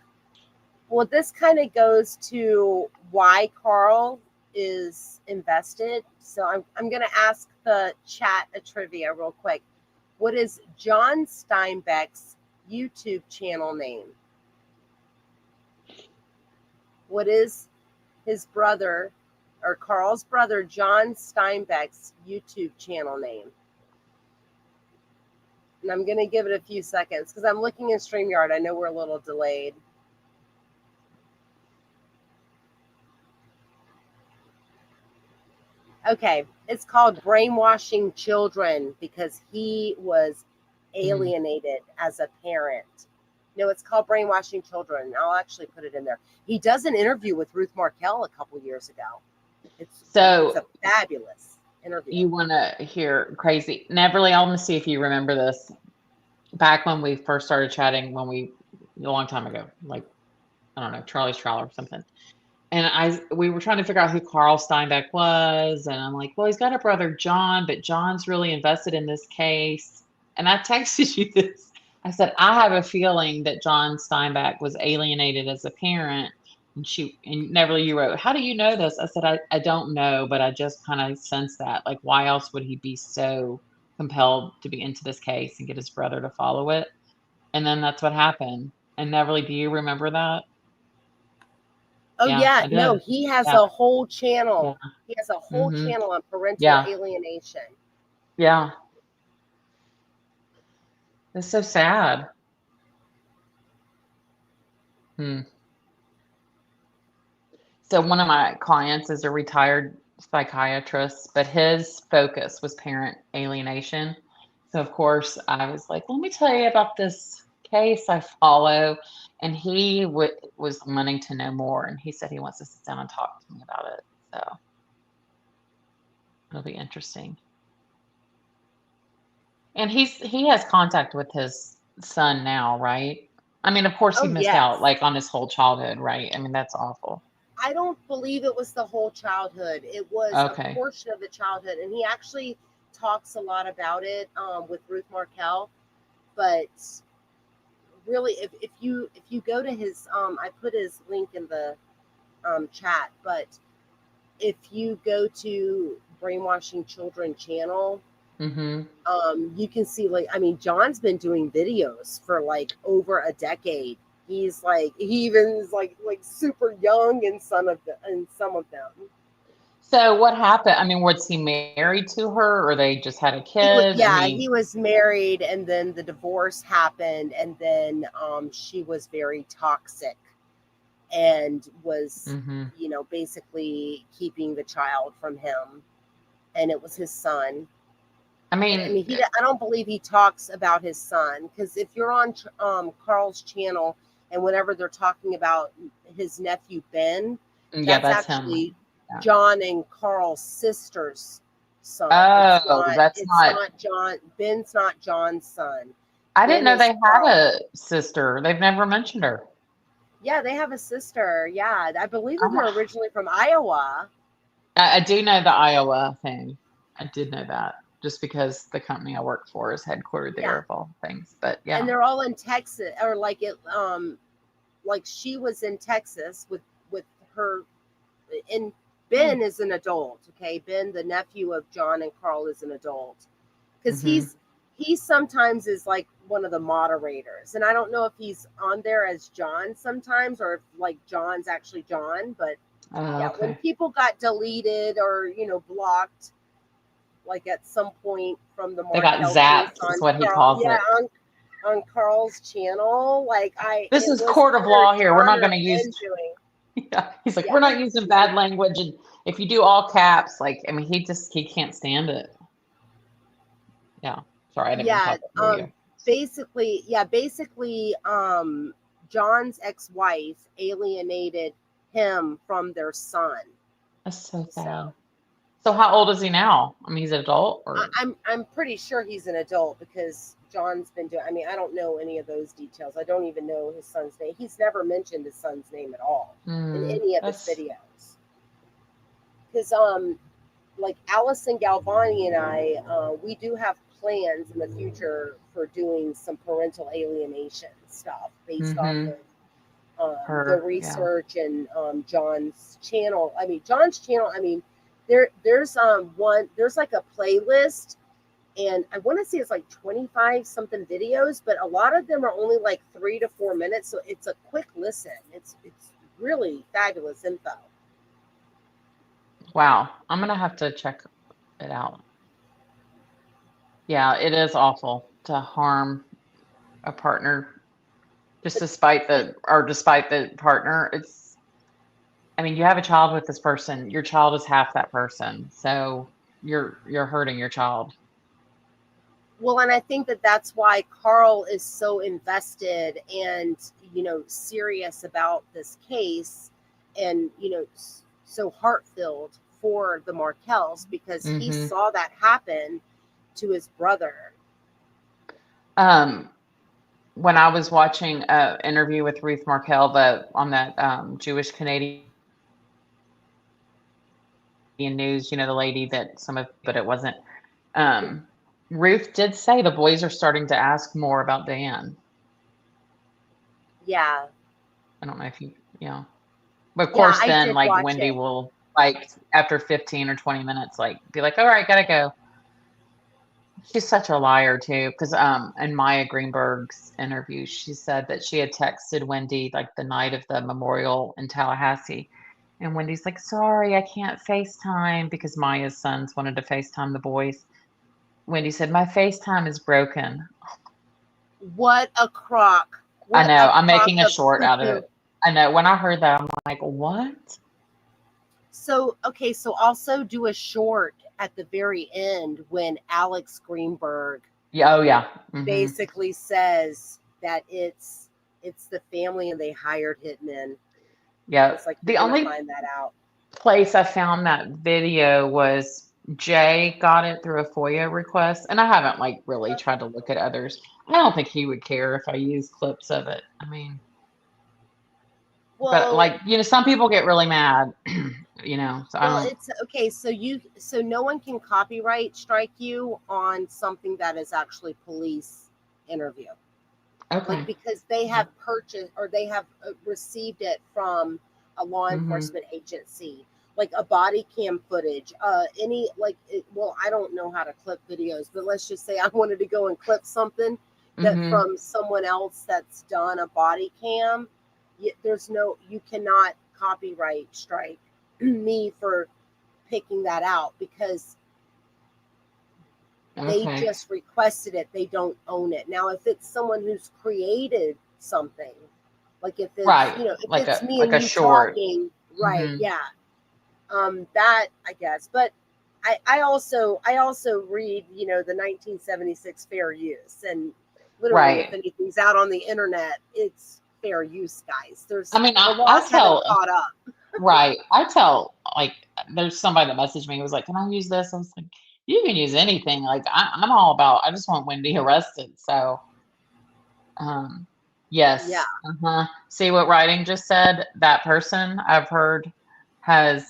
Well, this kind of goes to why Carl is invested. So I'm going to ask the chat a trivia real quick. What is John Steinbeck's YouTube channel name? What is his brother, or Carl's brother, John Steinbeck's YouTube channel name? And I'm going to give it a few seconds because I'm looking in StreamYard. I know we're a little delayed. Okay, it's called Brainwashing Children because he was alienated as a parent. No, it's called Brainwashing Children. I'll actually put it in there. He does an interview with Ruth Markel a couple years ago. It's a fabulous interview. You want to hear crazy? Neverly, I want to see if you remember this. Back when we first started chatting, a long time ago, like, I don't know, Charlie's Trial or something. And we were trying to figure out who Carl Steinbeck was. And I'm like, well, he's got a brother, John, but John's really invested in this case. And I texted you this. I said, I have a feeling that John Steinbeck was alienated as a parent. And Neverly, you wrote, how do you know this? I said, I don't know, but I just kind of sense that. Like, why else would he be so compelled to be into this case and get his brother to follow it? And then that's what happened. And Neverly, do you remember that? Oh, yeah. No, he has a whole channel. Yeah. He has a whole channel on parental alienation. Yeah. It's so sad. So one of my clients is a retired psychiatrist, but his focus was parent alienation. So, of course, I was like, let me tell you about this case I follow. And he was wanting to know more. And he said he wants to sit down and talk to me about it. So it'll be interesting. And he has contact with his son now, right? I mean, of course he Oh, missed out yes. like on his whole childhood, right? I mean, that's awful. I don't believe it was the whole childhood. It was a Okay. portion of the childhood, and he actually talks a lot about it with Ruth Markel. But really, if you go to his, I put his link in the chat. But if you go to Brainwashing Children channel, Mm-hmm. you can see, like, I mean, John's been doing videos for like over a decade. He's like, he even is like super young in some of them. So what happened? I mean, was he married to her, or they just had a kid? I He mean, was married, and then the divorce happened, and then she was very toxic and was, mm-hmm. basically keeping the child from him, and it was his son. I And I mean, mean, I don't believe he talks about his son, because if you're on Carl's channel, and whenever they're talking about his nephew Ben, yeah, that's that's him. actually Yeah. John and Carl's sister's son. Oh, that's It's not. not John. Ben's not John's son. I didn't Ben know is they had Carl. a sister. They've never mentioned her. Yeah, they have a sister. Yeah, I believe that I'm, they're originally from Iowa. I do know the Iowa thing. I did know that just because the company I work for is headquartered Yeah, there of all things. But and yeah. they're all in Texas, or like it. Like she was in Texas with her. And Ben is an adult. Okay, Ben, the nephew of John and Carl, is an adult, because Mm-hmm. he sometimes is like one of the moderators, and I don't know if he's on there as John sometimes, or if like John's actually John. But yeah, when Okay. people got deleted or blocked, like at some point from the They got Markel case zapped, is on what he Carl, calls yeah, it. on Carl's channel, like This it is was court of either law here. We're John not or going to use. Ben doing. Yeah, he's like, Yeah, we're not using bad language, and if you do all caps, like, I mean, he can't stand it. Yeah. Sorry, I didn't mean to yeah. talk over you. Basically, John's ex-wife alienated him from their son. That's so So sad. So how old is he now? I mean, he's an adult, or I'm pretty sure he's an adult, because John's been doing. I mean, I don't know any of those details. I don't even know his son's name. He's never mentioned his son's name at all in any of his that's videos. Because like Adelson Galvani and I, we do have plans in the future for doing some parental alienation stuff based off mm-hmm. of the Her, yeah. research and John's channel. I mean, John's channel. I mean, there's like a playlist, and I want to say it's like 25 something videos, but a lot of them are only like 3 to 4 minutes, so it's a quick listen. It's really fabulous info. Wow, I'm gonna have to check it out. Yeah, it is awful to harm a partner just despite the partner. It's, I mean, you have a child with this person. Your child is half that person, so you're hurting your child. Well, and I think that that's why Carl is so invested and, serious about this case, and, so heart-filled for the Markels, because he Mm-hmm. saw that happen to his brother. When I was watching an interview with Ruth Markel, on that Jewish Canadian news, the lady that but it wasn't. Ruth did say the boys are starting to ask more about Dan. Yeah. I don't know if but of Yeah, course, I then did like watch Wendy it. will, like, after 15 or 20 minutes, like be like, all right, gotta go. She's such a liar too, because in Maya Greenberg's interview, she said that she had texted Wendy like the night of the memorial in Tallahassee, and Wendy's like, sorry, I can't FaceTime, because Maya's sons wanted to FaceTime the boys. Wendy said, my FaceTime is broken. What a crock. I What know, a I'm crock making a of short out of poo-poo. it. I know, when I heard that, I'm like, what? So, okay, so also do a short at the very end when Alex Greenberg Yeah, oh yeah. Mm-hmm. basically says that it's the family and they hired hitmen. Yeah. It's like The you're gonna only find that out. place I found that video was Jay got it through a FOIA request, and I haven't like really tried to look at others. I don't think he would care if I use clips of it. I mean, but Well, like, some people get really mad, so I well, don't. it's okay. So no one can copyright strike you on something that is actually police interview, like Okay. because they have purchased or they have received it from a law Mm-hmm. enforcement agency, like a body cam footage, any like well, I don't know how to clip videos, but let's just say I wanted to go and clip something that Mm-hmm. from someone else that's done a body cam. You cannot copyright strike me for picking that out because they Okay. just requested it. They don't own it. Now, if it's someone who's created something, like if it's, Right. if Like it's a me like and a you short. talking, right? Mm-hmm. Yeah. That I guess, but I also read, the 1976 fair use, and literally, if Right. anything's out on the internet, it's fair use, guys. I There's mean, the I laws haven't tell. caught up. Right. I tell, like, there's somebody that messaged me. It was like, "Can I use this?" I was like, "You can use anything." Like, I'm all about. I just want Wendy arrested. So, um, Yeah, yes. Uh-huh. See what writing just said? That person I've heard has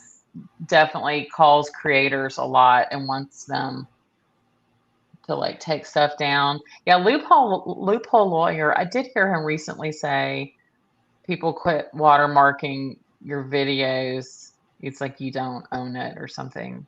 definitely calls creators a lot and wants them to like take stuff down. Yeah, loophole lawyer. I did hear him recently say people quit watermarking your videos. It's like you don't own it or something.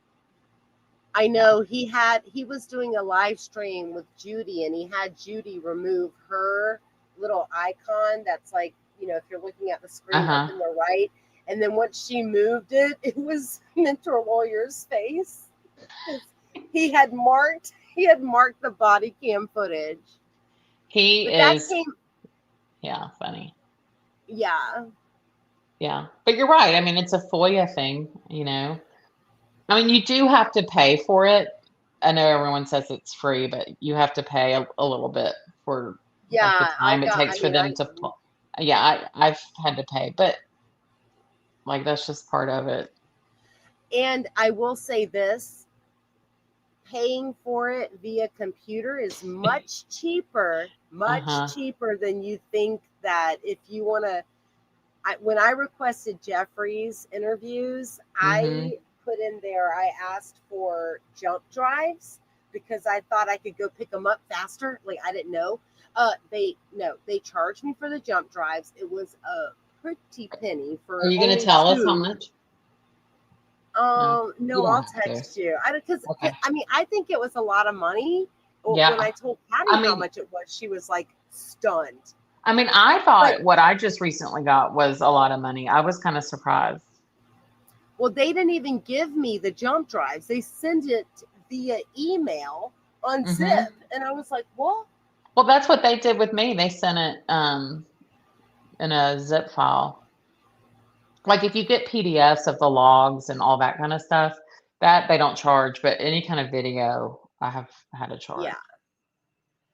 I Yeah. know he was doing a live stream with Judy, and he had Judy remove her little icon that's like, if you're looking at the screen up Uh-huh. in the right, and then once she moved it, it was mentor lawyer's face because he had marked the body cam footage. He But that is, came, yeah, funny. yeah, Yeah. But you're right. I mean, it's a FOIA thing. I mean, you do have to pay for it. I know everyone says it's free, but you have to pay a little bit for like the yeah. time it takes for them to yeah, I've had to pay, but like that's just part of it. And I will say this: paying for it via computer is much Uh-huh. cheaper than you think. That if you want to, when I requested Jeffrey's interviews, Mm-hmm. I put in there, I asked for jump drives because I thought I could go pick them up faster. Like I didn't know. They charged me for the jump drives. It was a pretty penny Are for you gonna only tell us how two. much? No, you No, don't I'll have to. text you. Because Okay. I mean, I think it was a lot of money. When Yeah. I told Patty I how mean, much it was, she was like stunned. I But thought what I just recently got was a lot of money. I was kind of surprised. well, they didn't even give me the jump drives. They send it via email on Mm-hmm. Zip, and I was like, "What?" Well, that's what they did with me. They sent it in a zip file. Like if you get PDFs of the logs and all that kind of stuff, that they don't charge, but any kind of video, I have had to Yeah, charge.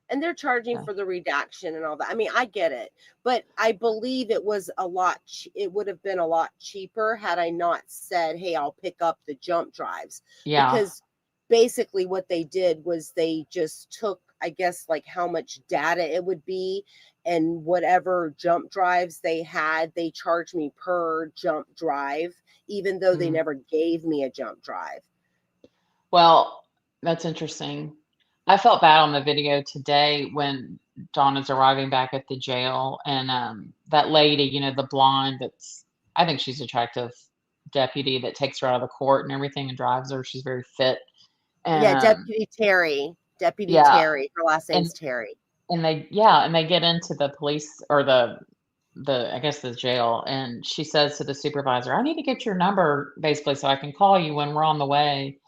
and they're charging So, for the redaction and all that. I mean, I get it, but I believe it was a lot. It would have been a lot cheaper had I not said, "Hey, I'll pick up the jump drives," yeah. because basically what they did was they just took, I guess, like how much data it would be, and whatever jump drives they had, they charged me per jump drive, even though they Mm. never gave me a jump drive. Well, that's interesting. I felt bad on the video today when Dawn is arriving back at the jail and that lady, the blonde that's I think she's attractive deputy that takes her out of the court and everything and drives her. She's very fit. And Yeah, Deputy Terry. Deputy yeah, Terry. Her last and name's Terry. and they get into the police or the I guess the jail and she says to the supervisor, "I need to get your number basically so I can call you when we're on the way."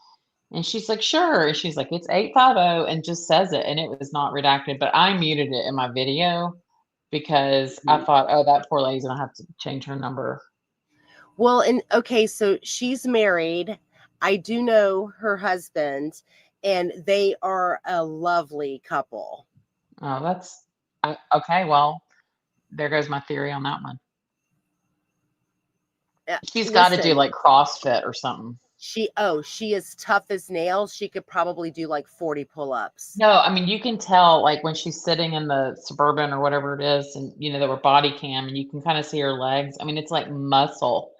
And she's like, "Sure." And she's like, "It's 850," and just says it, and it was not redacted, but I muted it in my video because I Mhm. thought, "Oh, that poor lady's gonna have to change her number." Well, and okay, so she's married. I do know her husband, and they are a lovely couple. Oh, okay, well, there goes my theory on that one. She's gotta do, Listen, like, CrossFit or something. She is tough as nails. She could probably do like 40 pull-ups. No, I mean, you can tell, like, when she's sitting in the Suburban or whatever it is, and, they were body cam, and you can kinda see her legs. I mean, it's like muscle.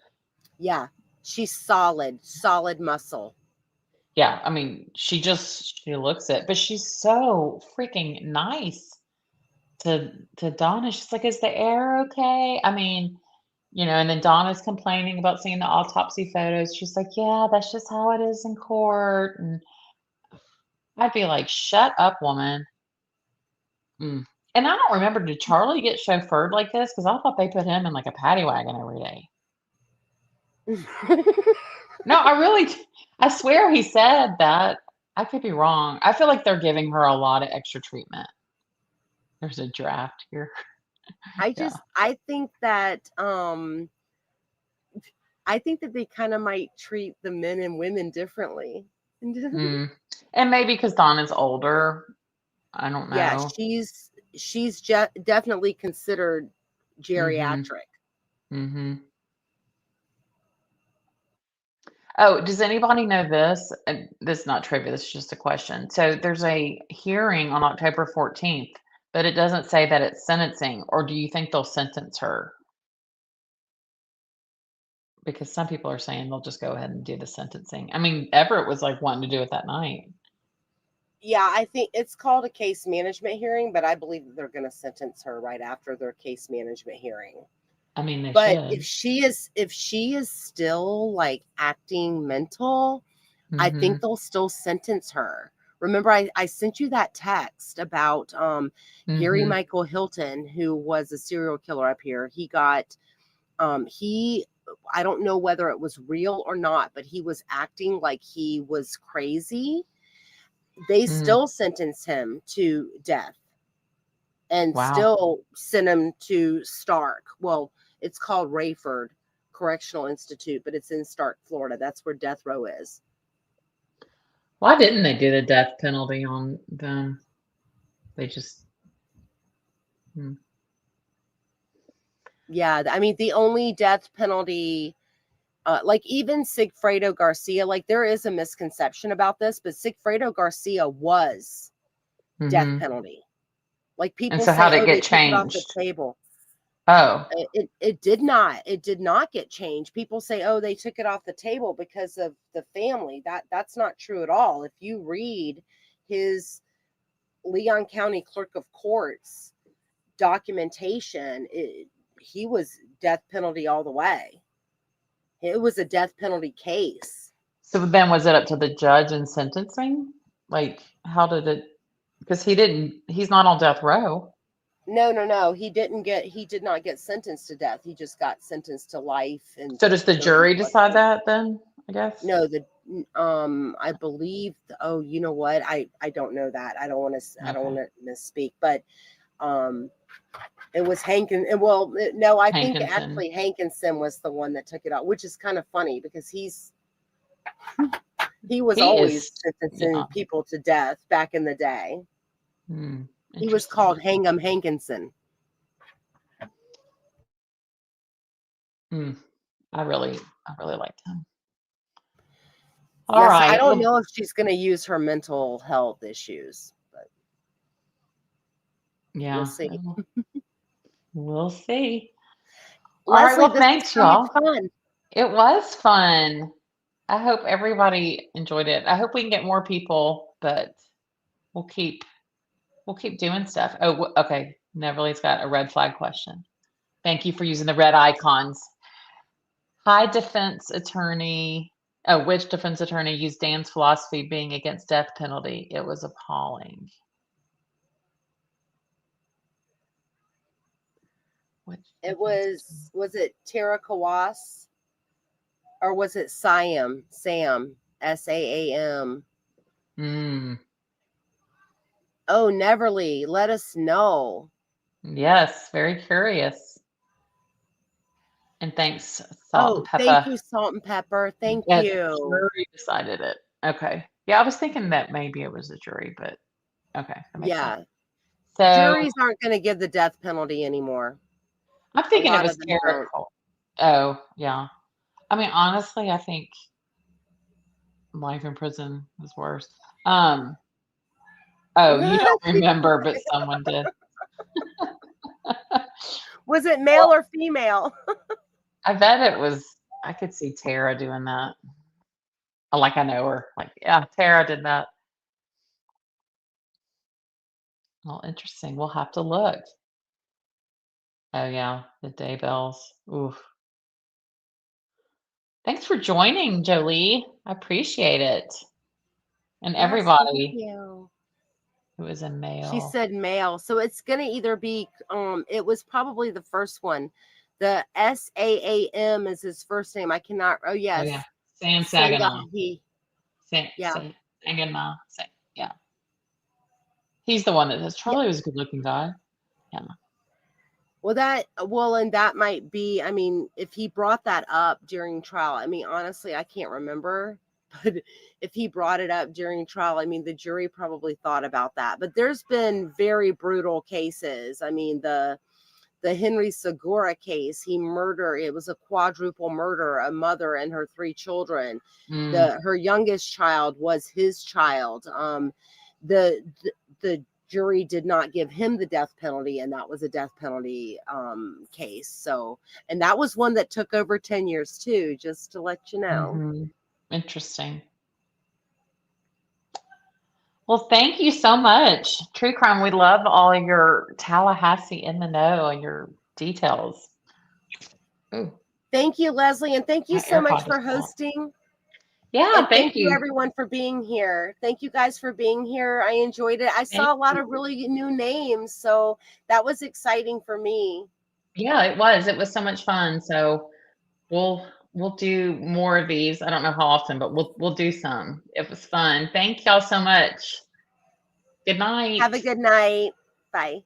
Yeah. She's solid muscle. Yeah, I mean, she looks it, but she's so freaking nice to Donna. She's like, "Is the air okay?" I mean, and then Donna's complaining about seeing the autopsy photos. She's like, "Yeah, that's just how it is in court." And I'd be like, "Shut up, woman." Mm. And I don't remember, did Charlie get chauffeured like this? Because I thought they put him in like a paddy wagon every day. No, I swear he said that. I could be wrong. I feel like they're giving her a lot of extra treatment. There's a draft here. Yeah. I think that they kind of might treat the men and women differently. Mm. And maybe because Donna's older. I don't know. Yeah, she's definitely considered geriatric. Mm-hmm. Oh, does anybody know this? This is not trivia. This is just a question. So there's a hearing on October 14th, but it doesn't say that it's sentencing. Or do you think they'll sentence her? Because some people are saying they'll just go ahead and do the sentencing. I mean, Everett was like wanting to do it that night. Yeah, I think it's called a case management hearing, but I believe that they're going to sentence her right after their case management hearing. I mean, they But should. if she is still like acting mental, I think they'll still sentence her. Remember, I sent you that text about Gary Michael Hilton, who was a serial killer up here. He got I don't know whether it was real or not, but he was acting like he was crazy. They still sentenced him to death and still sent him to Stark. Well, it's called Rayford Correctional Institute, but it's in Stark, Florida. That's where death row is. Why didn't they do the death penalty on them? They just. Yeah, I mean, the only death penalty, like even Sigfredo Garcia, like there is a misconception about this, but Sigfredo Garcia was death penalty. Like people so say, how did it they get took it off the changed? table. Oh, it did not. It did not get changed. People say, oh, they took it off the table because of the family. That's not true at all. If you read his Leon County Clerk of Courts documentation, he was death penalty all the way. It was a death penalty case. so then was it up to the judge in sentencing? Like, how did it? Because he's not on death row. No. He did not get sentenced to death. He just got sentenced to life. And So does the jury decide that then, I guess? No, I believe, oh, you know what? I don't know that. I don't want to misspeak, but it was Hankin. Well, no, I think actually Hankinson was the one that took it out, which is kind of funny because he was always sentencing people to death back in the day. He was called Hang'em Hankinson. I really liked him. All right. I don't know if she's going to use her mental health issues, but yeah, we'll see. We'll see. Leslie, all right, well, thanks, y'all. Fun. It was fun. I hope everybody enjoyed it. I hope we can get more people, but we'll keep doing stuff. Oh, okay. Neverly's got a red flag question. Thank you for using the red icons. Hi, defense attorney. Oh, which defense attorney used Dan's philosophy being against death penalty? It was appalling. Was it Tara Kawas? Or was it Sam, SAAM? Oh, Neverly, let us know. Yes, very curious. And thanks, Salt and Pepper. Thank you, Salt and Pepper. Thank you. The jury decided it. Okay. Yeah, I was thinking that maybe it was the jury, but okay. Yeah. Sense. So juries aren't going to give the death penalty anymore. I'm thinking it was terrible. Oh, yeah. I mean, honestly, I think life in prison was worse. Oh, you don't remember, but someone did. Was it male or female? I bet it was. I could see Tara doing that. Like I know her. Like, yeah, Tara did that. Well, interesting. We'll have to look. Oh yeah, the day bells. Oof. Thanks for joining, Jolie. I appreciate it. And Yes, thank everybody you. who was in She mail. said male. So it's going to either be, it was probably the first one. The SAAM is his first name. I cannot, oh, Oh yes. yeah, Sam Saginaw. Sangahi. Yeah. Yeah. Yeah. He's the one that says Yeah. Charlie was a good looking guy. Yeah. And that might be, I mean, if he brought that up during trial, I mean, honestly, I can't remember, but if he brought it up during trial, I mean, the jury probably thought about that. But there's been very brutal cases. I mean, the Henry Segura case, it was a quadruple murder, a mother and her 3 children. Her youngest child was his child. The jury did not give him the death penalty, and that was a death penalty case. So, and that was one that took over 10 years too, just to let you know. Interesting. Well, thank you so much. True Crime, we love all your Tallahassee in the know and your details. Ooh, Thank you, Leslie, and thank you my so much AirPod for just fell. hosting. Yeah, And thank you you. everyone for being here. Thank you guys for being here. I enjoyed it. I saw a lot of really new names, so that was exciting for me. Yeah, it was. It was so much fun. So we'll do more of these. I don't know how often, but we'll do some. It was fun. Thank y'all so much. Good night. Have a good night. Bye.